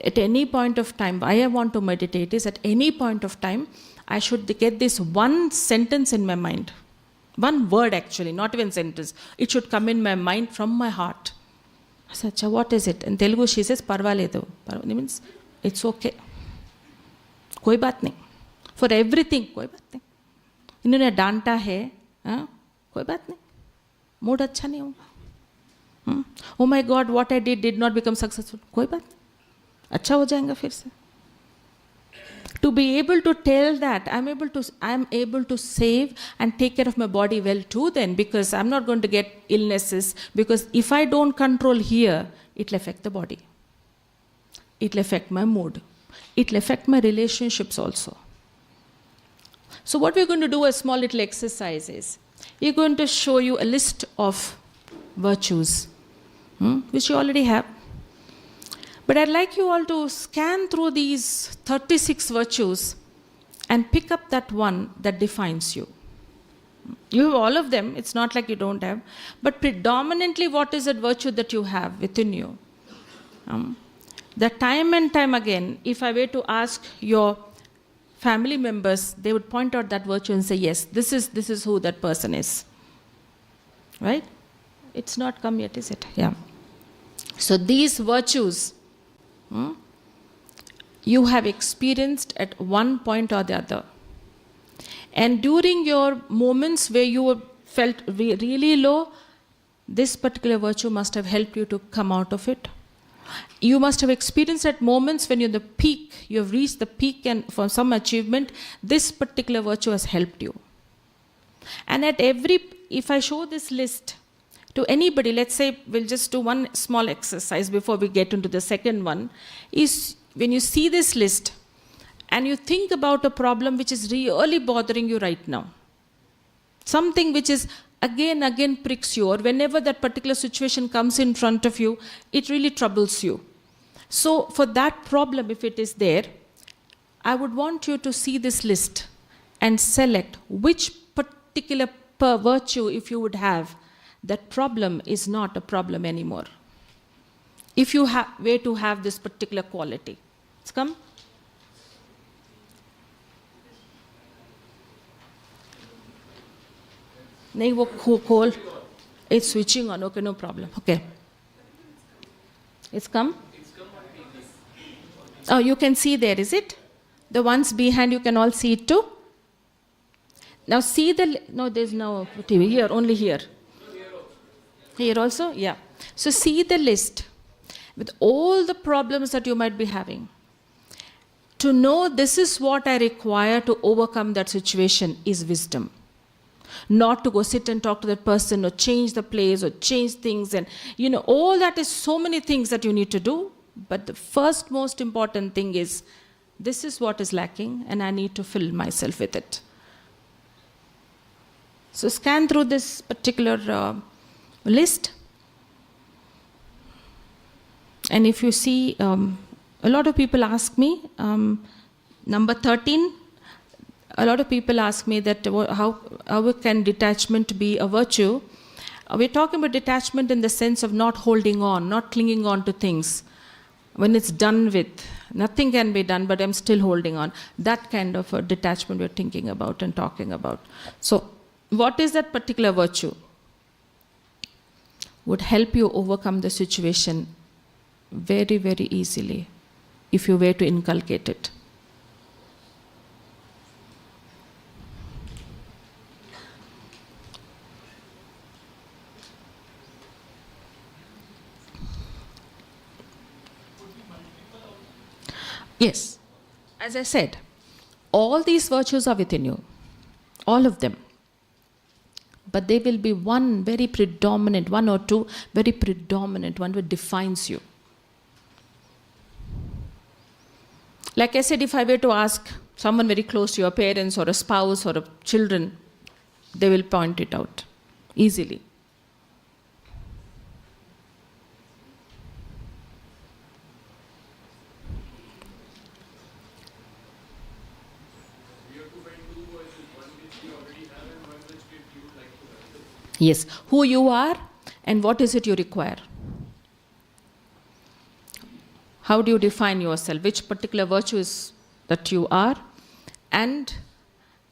at any point of time, why I want to meditate is at any point of time, I should get this one sentence in my mind. One word actually, not even sentence. It should come in my mind from my heart. I said, what is it? In Telugu she says, parvaledu. It means, it's okay. Koi baat nahi. For everything, koi baat nahi. इन्होंने डांटा है, कोई बात नहीं. Mood अच्छा नहीं होगा. Oh my God, what I did not become successful. कोई बात नहीं. अच्छा हो जाएगा फिर से. To be able to tell that, I'm able to save and take care of my body well too then, because I'm not going to get illnesses, because if I don't control here, it'll affect the body. It'll affect my mood. It'll affect my relationships also. So what we're going to do, a small little exercise is, we're going to show you a list of virtues, which you already have. But I'd like you all to scan through these 36 virtues and pick up that one that defines you. You have all of them, it's not like you don't have, but predominantly what is that virtue that you have within you? That time and time again, if I were to ask your family members, they would point out that virtue and say, yes, this is who that person is. Right? It's not come yet, is it? Yeah. So these virtues, you have experienced at one point or the other. And during your moments where you felt really low, this particular virtue must have helped you to come out of it. You must have experienced at moments when you're the peak, you have reached the peak and for some achievement, this particular virtue has helped you. And if I show this list to anybody, let's say we'll just do one small exercise before we get into the second one, is when you see this list and you think about a problem which is really bothering you right now, something which is again pricks you, or whenever that particular situation comes in front of you, it really troubles you. So for that problem, if it is there, I would want you to see this list and select which particular virtue, if you would have, that problem is not a problem anymore. If you were to have this particular quality. Let's come. Nahi wo cold. It's switching on. Okay, no problem. Okay. It's come. Oh, you can see there, is it? The ones behind, you can all see it too. Now see no, there's no TV here, only here. Here also? Yeah. So see the list with all the problems that you might be having. To know this is what I require to overcome that situation is wisdom. Not to go sit and talk to that person or change the place or change things, and all that is so many things that you need to do. But the first most important thing is, this is what is lacking and I need to fill myself with it. So scan through this particular list. And if you see, a lot of people ask me, number 13, a lot of people ask me that how can detachment be a virtue? We're talking about detachment in the sense of not holding on, not clinging on to things. When it's done with, nothing can be done, but I'm still holding on. That kind of a detachment we're thinking about and talking about. So what is that particular virtue? Would help you overcome the situation very, very easily if you were to inculcate it. Yes, as I said, all these virtues are within you, all of them. But there will be one very predominant, one or two very predominant one that defines you. Like I said, if I were to ask someone very close to your parents or a spouse or a children, they will point it out easily. Yes, who you are and what is it you require. How do you define yourself? Which particular virtue is that you are and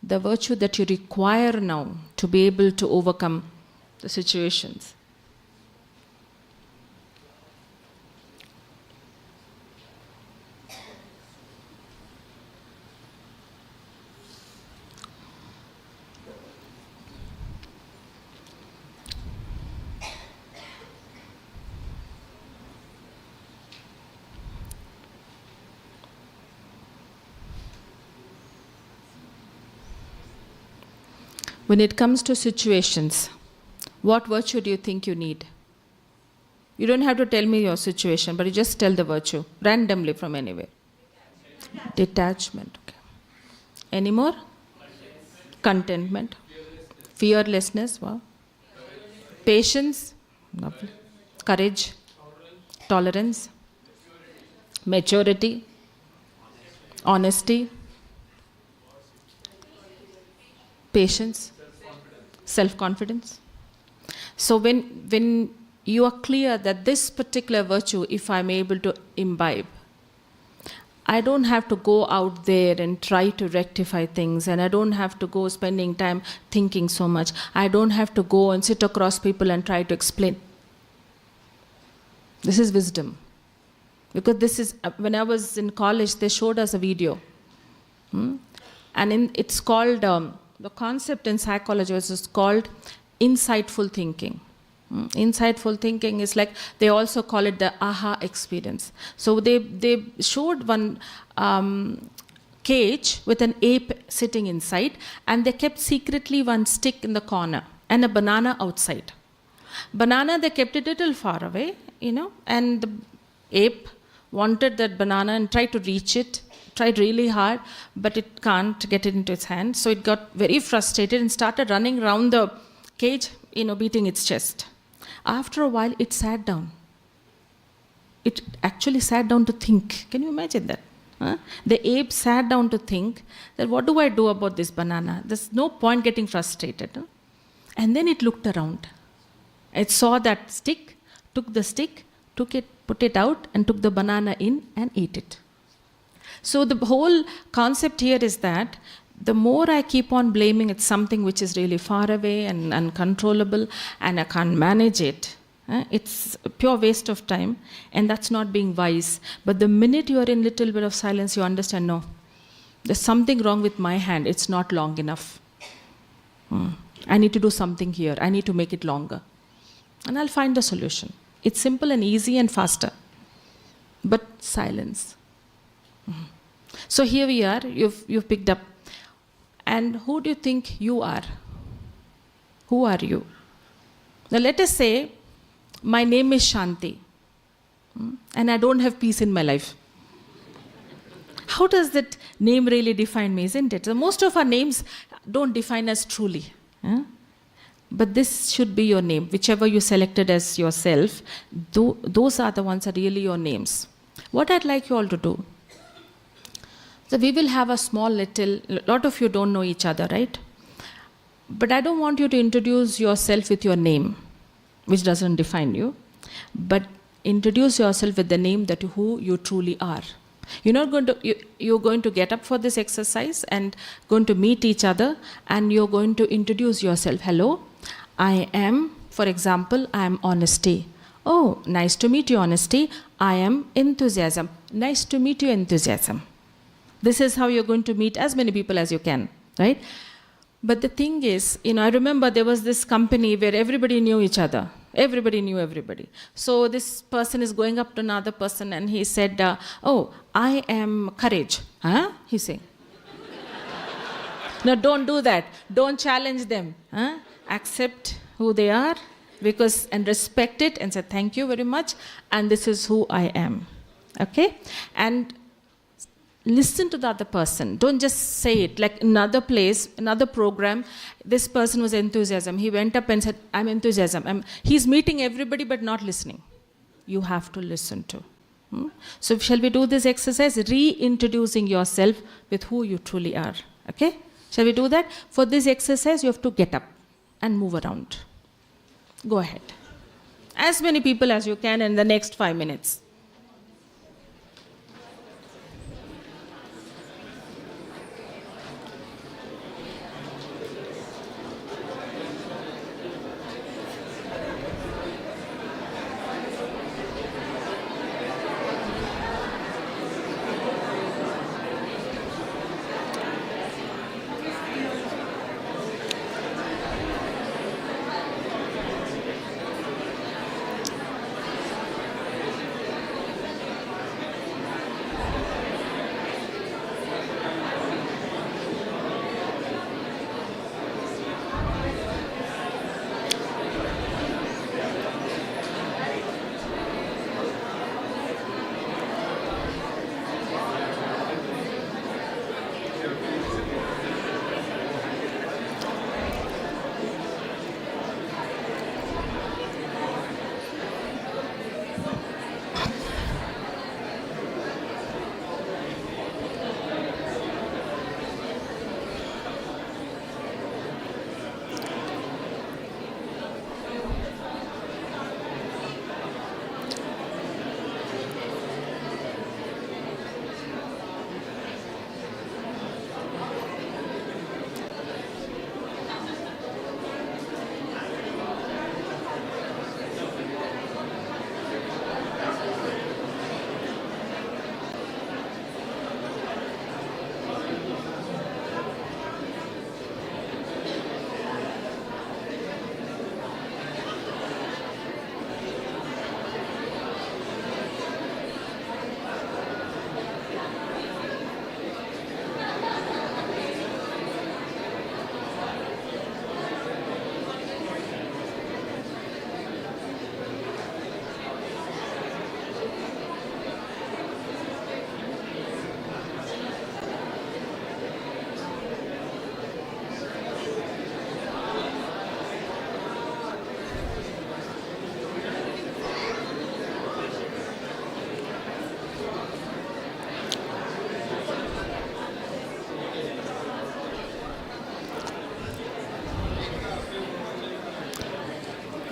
the virtue that you require now to be able to overcome the situations. When it comes to situations, what virtue do you think you need? You don't have to tell me your situation, but you just tell the virtue randomly from anywhere. Detachment. Okay. Any more? Contentment. Fearlessness. Wow. Patience. Lovely. Courage. Tolerance. Maturity. Honesty. Patience. Self-confidence. So when you are clear that this particular virtue, if I'm able to imbibe, I don't have to go out there and try to rectify things, and I don't have to go spending time thinking so much. I don't have to go and sit across people and try to explain. This is wisdom. Because this is, when I was in college, they showed us a video. And it's called, the concept in psychology is called insightful thinking. Insightful thinking is like, they also call it the aha experience. So they showed one cage with an ape sitting inside, and they kept secretly one stick in the corner and a banana outside. Banana, they kept it a little far away, and the ape wanted that banana and tried to reach it, tried really hard, but it can't get it into its hand. So it got very frustrated and started running around the cage, beating its chest. After a while, it sat down. It actually sat down to think. Can you imagine that? The ape sat down to think that what do I do about this banana? There's no point getting frustrated. And then it looked around. It saw that stick, took the stick, took it, put it out, and took the banana in and ate it. So the whole concept here is that the more I keep on blaming it's something which is really far away and uncontrollable and I can't manage it, it's a pure waste of time, and that's not being wise. But the minute you are in little bit of silence, you understand, no, there's something wrong with my hand, it's not long enough. I need to do something here, I need to make it longer. And I'll find a solution. It's simple and easy and faster. But silence. So here we are, you've picked up. And who do you think you are? Who are you? Now let us say, my name is Shanti, and I don't have peace in my life. How does that name really define me, isn't it? So most of our names don't define us truly. But this should be your name. Whichever you selected as yourself, those are the ones that are really your names. What I'd like you all to do, so we will have a lot of you don't know each other, right? But I don't want you to introduce yourself with your name, which doesn't define you, but introduce yourself with the name that who you truly are. You're going to get up for this exercise and going to meet each other, and you're going to introduce yourself. Hello, I am, for example, I am honesty. Oh, nice to meet you, honesty. I am enthusiasm. Nice to meet you, enthusiasm. This is how you're going to meet as many people as you can, right? But the thing is, I remember there was this company where everybody knew each other. Everybody knew everybody. So this person is going up to another person and he said, oh, I am courage. Huh? He's saying. No, don't do that. Don't challenge them. Huh? Accept who they are and respect it and say, thank you very much. And this is who I am. Okay? And listen to the other person. Don't just say it. Like another place, another program, this person was enthusiasm. He went up and said, I'm enthusiasm. He's meeting everybody but not listening. You have to listen to. So shall we do this exercise? Reintroducing yourself with who you truly are. Okay? Shall we do that? For this exercise, you have to get up and move around. Go ahead. As many people as you can in the next 5 minutes.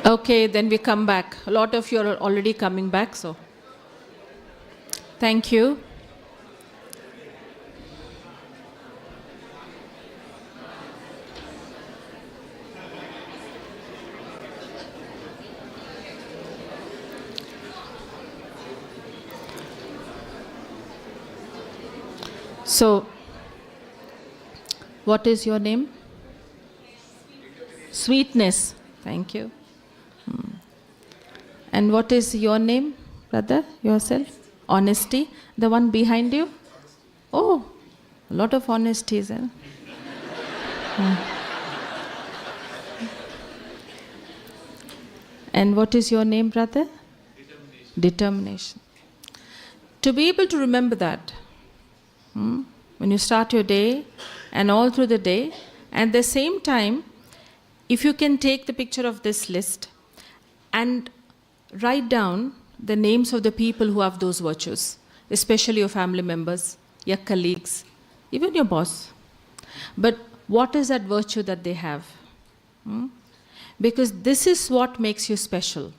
Okay, then we come back. A lot of you are already coming back, so thank you. So, what is your name? Sweetness. Thank you. And what is your name, brother, yourself? Honesty. The one behind you? Oh, a lot of honesties. Eh? And what is your name, brother? Determination. To be able to remember that, when you start your day and all through the day, at the same time, if you can take the picture of this list and write down the names of the people who have those virtues, especially your family members, your colleagues, even your boss. But what is that virtue that they have? Because this is what makes you special.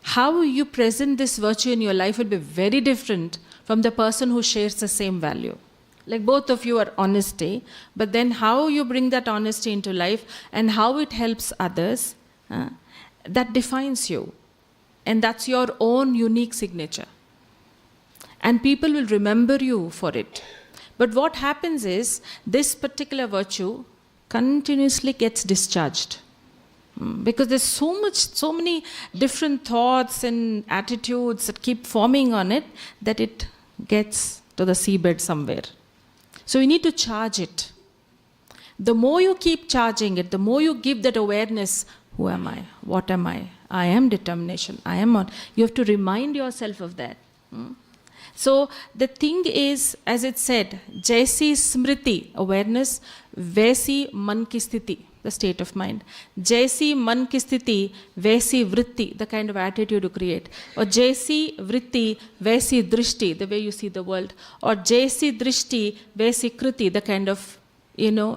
How you present this virtue in your life will be very different from the person who shares the same value. Like both of you are honesty, but then how you bring that honesty into life and how it helps others, that defines you. And that's your own unique signature. And people will remember you for it. But what happens is, this particular virtue continuously gets discharged. Because there's so many different thoughts and attitudes that keep forming on it, that it gets to the seabed somewhere. So you need to charge it. The more you keep charging it, the more you give that awareness, who am I? What am I? I am determination. I am on. You have to remind yourself of that. So the thing is, as it said, Jaisi Smriti, awareness, Vaisi Man ki sthiti, the state of mind. Jaisi Man ki sthiti, Vaisi vritti, the kind of attitude you create. Or Jaisi vritti, Vaisi drishti, the way you see the world. Or Jaisi drishti, Vaisi kriti, the kind of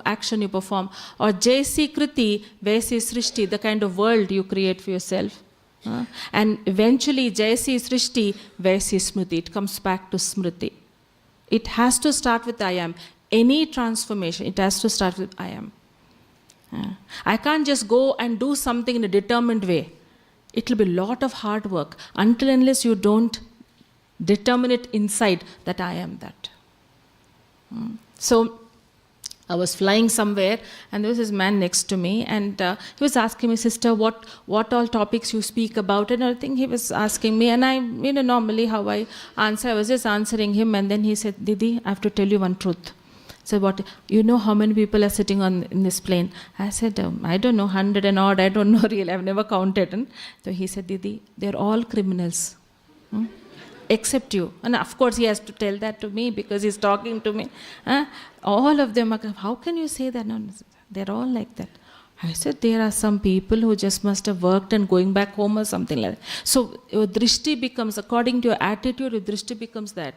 action you perform. Or Jaisi kriti, Vaisi srishti, the kind of world you create for yourself. And eventually, Jaisi srishti, Vaisi smriti. It comes back to smriti. It has to start with I am. Any transformation, it has to start with I am. I can't just go and do something in a determined way. It will be a lot of hard work until unless you don't determine it inside that I am that. So I was flying somewhere, and there was this man next to me, and he was asking me, sister, what all topics you speak about, and everything. He was asking me, and I, normally how I answer, I was just answering him, and then he said, Didi, I have to tell you one truth. So what, how many people are sitting in this plane? I said, I don't know, 100 and odd, I don't know really, I've never counted. And so he said, Didi, they're all criminals. Except you. And of course he has to tell that to me because he's talking to me. All of them are, how can you say that? No, they're all like that. I said, there are some people who just must have worked and going back home or something like that. So your drishti becomes, according to your attitude, your drishti becomes that.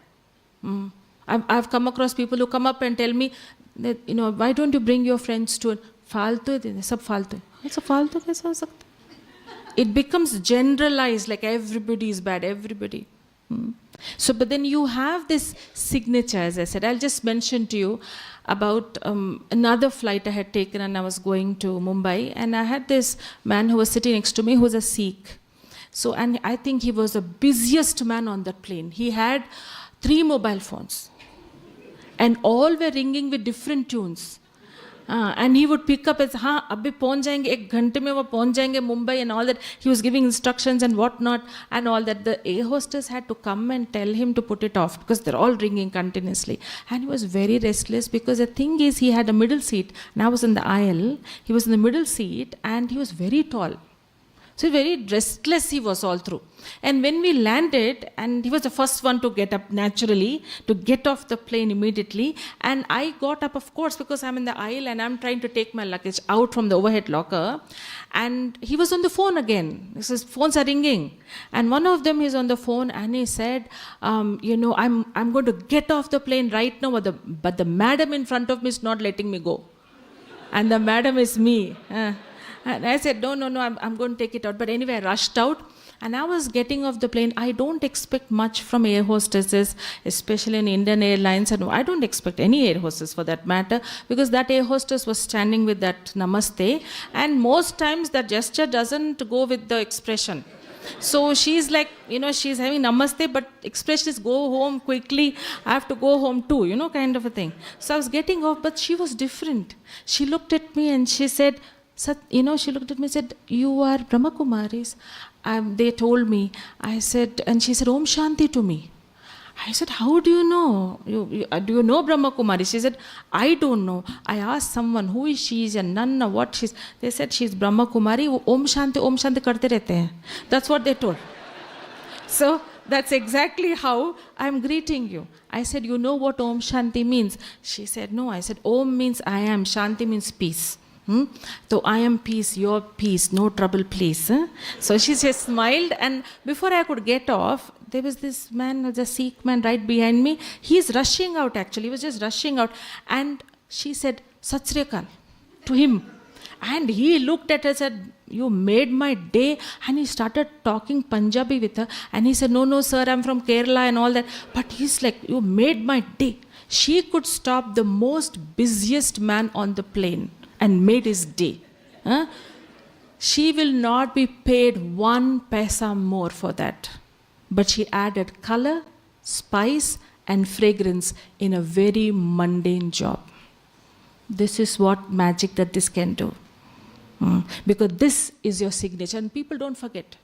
I've come across people who come up and tell me that, why don't you bring your friends to it? Faltu hai, sab faltu hai. It's a faltu kaisa ho sakta? It becomes generalized, like everybody is bad, everybody. So, but then you have this signature, as I said. I'll just mention to you about another flight I had taken, and I was going to Mumbai, and I had this man who was sitting next to me who was a Sikh. So, and I think he was the busiest man on that plane. He had 3 mobile phones, and all were ringing with different tunes. And he would pick up as, abhi pahunch jayenge, ek ghante mein wo pahunch jayenge Mumbai, and all that. He was giving instructions and whatnot and all that. The air hostess had to come and tell him to put it off because they're all ringing continuously. And he was very restless because the thing is, he had a middle seat and I was in the aisle. He was in the middle seat and he was very tall. So very restless he was all through. And when we landed, and he was the first one to get up naturally, to get off the plane immediately. And I got up, of course, because I'm in the aisle and I'm trying to take my luggage out from the overhead locker. And he was on the phone again. His phones are ringing. And one of them is on the phone and he said, I'm going to get off the plane right now, but the madam in front of me is not letting me go. And the madam is me. And I said, no, I'm going to take it out. But anyway, I rushed out and I was getting off the plane. I don't expect much from air hostesses, especially in Indian Airlines. And I don't expect any air hostess for that matter, because that air hostess was standing with that namaste. And most times that gesture doesn't go with the expression. So she's like, she's having namaste, but expression is go home quickly. I have to go home too, kind of a thing. So I was getting off, but she was different. She looked at me and she said, she looked at me and said, you are Brahma Kumaris. They told me. I said, and she said, Om Shanti to me. I said, how do you know? Do you know Brahma Kumaris? She said, I don't know. I asked someone, who is she? Is a nun or what she's? They said, she's Brahma Kumari. Om Shanti karte rehte hain. That's what they told. So that's exactly how I'm greeting you. I said, you know what Om Shanti means? She said, no. I said, Om means I am. Shanti means peace. So I am peace, your peace, no trouble please. So she just smiled, and before I could get off, there was this man, the Sikh man right behind me. He's rushing out actually, he was just rushing out. And she said, Sat Sri Akal to him. And he looked at her and said, you made my day. And he started talking Punjabi with her. And he said, no, sir, I'm from Kerala and all that. But he's like, you made my day. She could stop the most busiest man on the plane and made his day. she will not be paid 1 paisa more for that. But she added color, spice, and fragrance in a very mundane job. This is what magic that this can do. Because this is your signature, and people don't forget.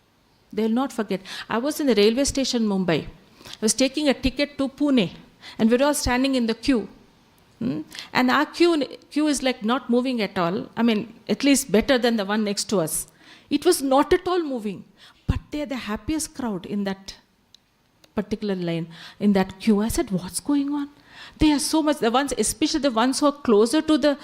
They'll not forget. I was in the railway station in Mumbai. I was taking a ticket to Pune, and we were all standing in the queue. And our queue is like not moving at all. I mean, at least better than the one next to us. It was not at all moving. But they're the happiest crowd in that particular line, in that queue. I said, what's going on? They are so much, the ones, especially the ones who are closer to the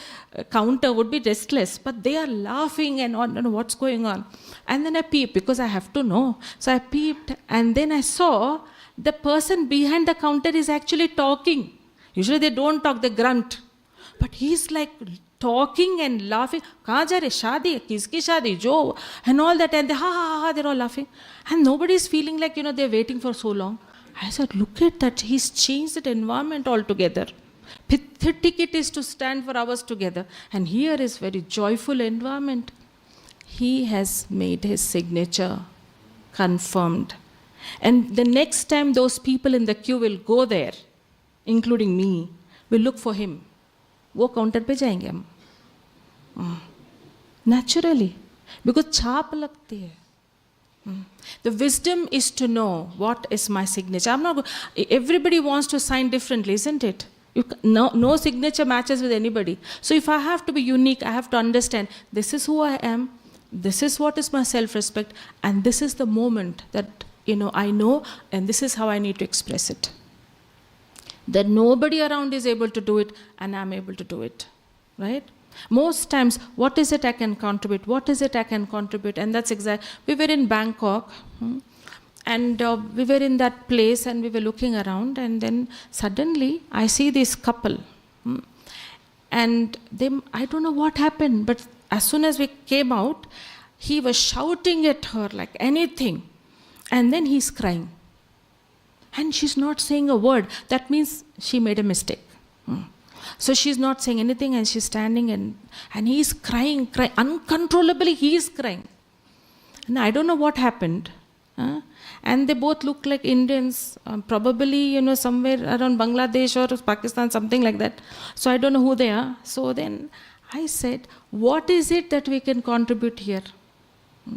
counter would be restless, but they are laughing and on, what's going on. And then I peeped, because I have to know. So I peeped, and then I saw the person behind the counter is actually talking. Usually they don't talk, they grunt. But he's like talking and laughing. Kahan ja rahe? Shaadi? Kiski shaadi? Jo? And all that. And they, ha, they're all laughing. And nobody's feeling like, they're waiting for so long. I said, look at that. He's changed the environment altogether. The ticket is to stand for hours together. And here is very joyful environment. He has made his signature confirmed. And the next time those people in the queue will go there, including me, will look for him. वो counter पे जाएंगे हम. Naturally, because छाप लगती है. The wisdom is to know what is my signature. Everybody wants to sign differently, isn't it? No signature matches with anybody. So if I have to be unique, I have to understand this is who I am, this is what is my self-respect, and this is the moment that I know, and this is how I need to express it. That nobody around is able to do it, and I'm able to do it, right? Most times, what is it I can contribute? What is it I can contribute? And that's exactly, we were in Bangkok, and we were in that place, and we were looking around, and then suddenly I see this couple, and I don't know what happened, but as soon as we came out, he was shouting at her like anything, and then he's crying. And she's not saying a word. That means she made a mistake. So she's not saying anything, and she's standing, and he's crying. Uncontrollably, he is crying. And I don't know what happened. And they both look like Indians, probably, somewhere around Bangladesh or Pakistan, something like that. So I don't know who they are. So then I said, what is it that we can contribute here?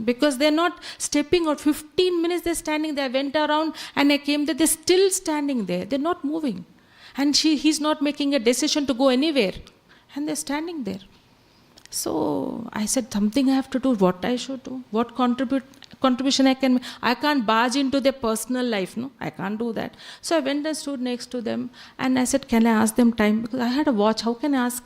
Because they're not stepping out. 15 minutes they're standing there. I went around and I came there. They're still standing there. They're not moving. And he's not making a decision to go anywhere. And they're standing there. So I said, something I have to do. What I should do? What contribution I can make? I can't barge into their personal life. No, I can't do that. So I went and stood next to them. And I said, can I ask them time? Because I had a watch. How can I ask?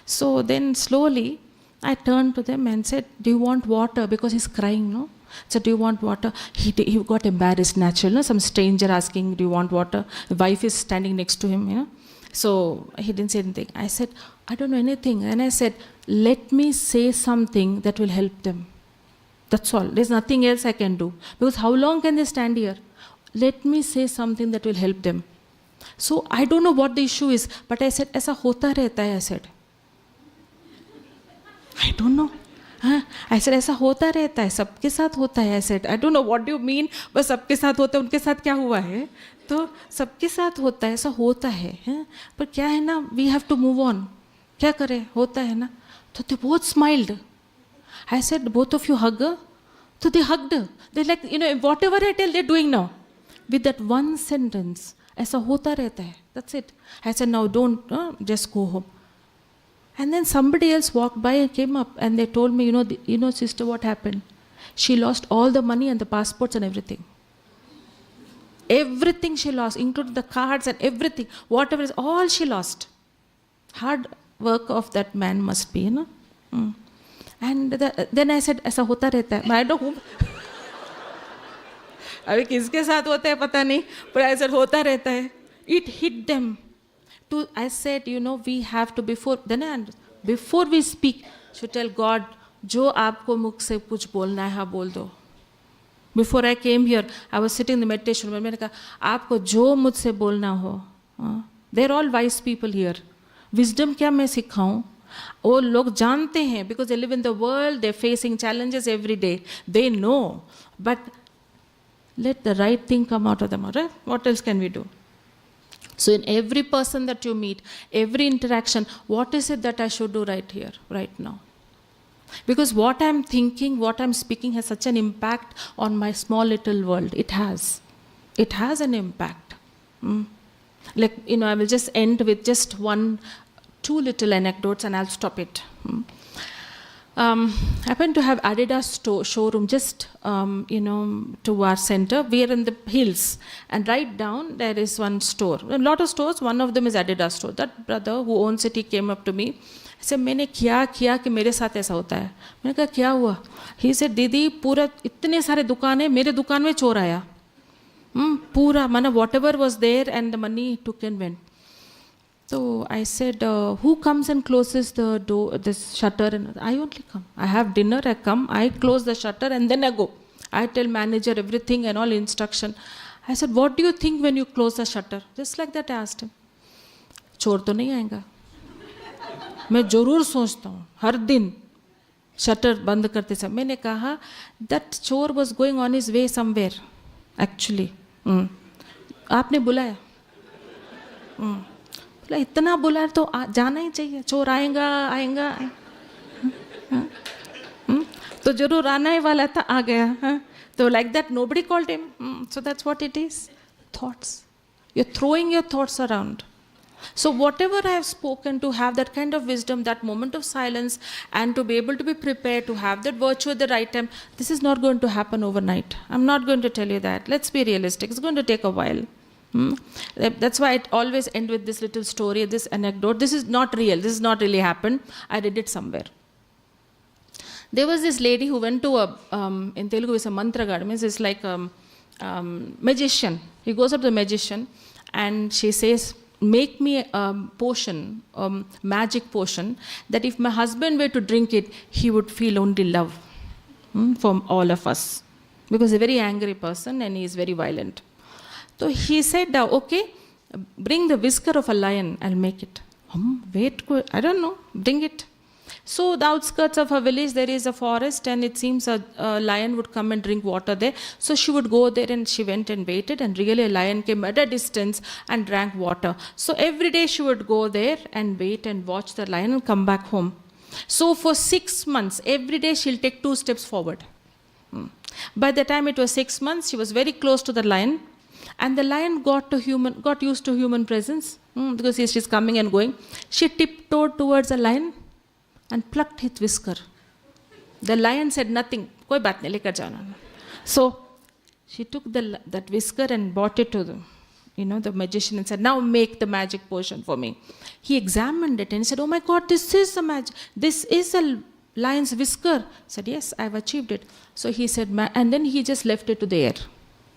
So then slowly, I turned to them and said, do you want water? Because he's crying, no? So, do you want water? He got embarrassed, naturally. Some stranger asking, do you want water? The wife is standing next to him, So, he didn't say anything. I said, I don't know anything. And I said, let me say something that will help them. That's all. There's nothing else I can do. Because how long can they stand here? Let me say something that will help them. So, I don't know what the issue is. But I said, ऐसा होता रहता है, I said. I don't know. I said, ऐसा होता रहता है, सबके साथ होता है. I said, I don't know what do you mean, बस सबके साथ होता है, उनके साथ क्या हुआ है? तो सबके साथ होता है, ऐसा होता है. पर क्या है ना, we have to move on. क्या करें, होता है ना. तो they both smiled. I said, both of you hug? So they hugged. They're like, whatever I tell, they're doing now. With that one sentence, ऐसा होता रहता है. That's it. I said, now don't, just go home. And then somebody else walked by and came up, and they told me, sister, what happened? She lost all the money and the passports and everything. Everything she lost, including the cards and everything. Whatever is, all she lost. Hard work of that man must be, And then I said, ऐसा होता रहता है. I don't know. अभी किसके साथ होता है पता नहीं, but I said होता रहता है. It hit them. I said, we have to, before we speak, should tell God, जो आपको मुख से कुछ बोलना है, हाँ बोल दो. Before I came here, I was sitting in the meditation room. मैंने कहा, आपको जो मुझसे बोलना हो. They're all wise people here. Wisdom क्या मैं सिखाऊं? वो लोग जानते हैं, because they live in the world, they're facing challenges every day. They know. But let the right thing come out of them, all right? What else can we do? So in every person that you meet, every interaction, what is it that I should do right here, right now? Because what I'm thinking, what I'm speaking has such an impact on my small little world. It has. It has an impact. Like, I will just end with just two little anecdotes and I'll stop it. I happen to have Adidas showroom just, to our center. We are in the hills. And right down, there is one store. A lot of stores, one of them is Adidas store. That brother who owns it, he came up to me. He said, मैंने क्या किया कि मेरे साथ ऐसा होता है? मैंने कहा, क्या हुआ? He said, दीदी, पूरा इतने सारे दुकान है, मेरे दुकान में चोर आया. पूरा, माना whatever was there and the money took and went. So I said, who comes and closes the door, this shutter? And I only come. I have dinner, I come, I close the shutter and then I go. I tell manager everything and all instruction. I said, what do you think when you close the shutter? Just like that I asked him. चोर तो नहीं आएगा. मैं जरूर सोचता हूँ हर दिन shutter बंद करते समय. मैंने कहा that चोर was going on his way somewhere actually. आपने बुलाया. बोला इतना बुलाया तो जाना ही चाहिए. चोर आएगा. तो जरूर आना ही वाला था, आ गया. So like that nobody called him. So that's what it is. Thoughts. You're throwing your thoughts around. So whatever I have spoken, to have that kind of wisdom, that moment of silence, and to be able to be prepared to have that virtue at the right time, this is not going to happen overnight. I'm not going to tell you that. Let's be realistic. It's going to take a while. That's why I always end with this little story, this anecdote. This is not real. This has not really happened. I read it somewhere. There was this lady who went to in Telugu it's a mantra god, means it's like a magician. He goes up to the magician and she says, make me a potion, magic potion, that if my husband were to drink it, he would feel only love from all of us. Because he's a very angry person and he is very violent. So he said, okay, bring the whisker of a lion, I'll make it. Wait, I don't know, bring it. So the outskirts of her village, there is a forest and it seems a lion would come and drink water there. So she would go there and she went and waited, and really a lion came at a distance and drank water. So every day she would go there and wait and watch the lion and come back home. So for 6 months, every day she'll take 2 steps forward. By the time it was 6 months, she was very close to the lion. And the lion got used to human presence because she's coming and going. She tiptoed towards the lion and plucked his whisker. The lion said nothing. Koi baat nahi, lekar jana. So she took that whisker and brought it to the magician and said, now make the magic potion for me. He examined it and he said, oh my God, this is a lion's whisker. He said, yes, I've achieved it. So he said, and then he just left it to the air.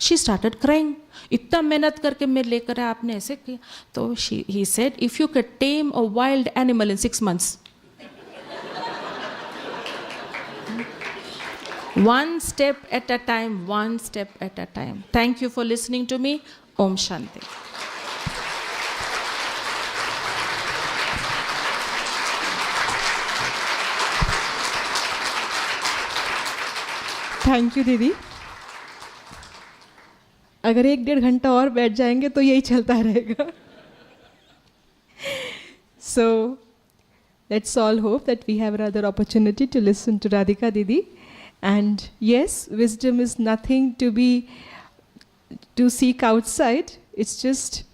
She started crying. इतना मेहनत करके मेरे लेकर आए आपने ऐसे किया. तो he said, if you could tame a wild animal in 6 months, one step at a time, one step at a time. Thank you for listening to me. Om Shanti. Thank you दीदी. अगर 1-1.5 घंटा और बैठ जाएंगे तो यही चलता रहेगा. So let's all hope that we have another opportunity to listen to Radhika Didi. And yes, wisdom is nothing to seek outside. It's just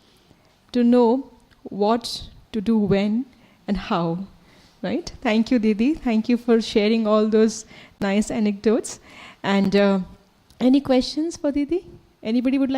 to know what to do when and how. Right? Thank you, Didi. Thank you for sharing all those nice anecdotes. And any questions for Didi? Anybody would like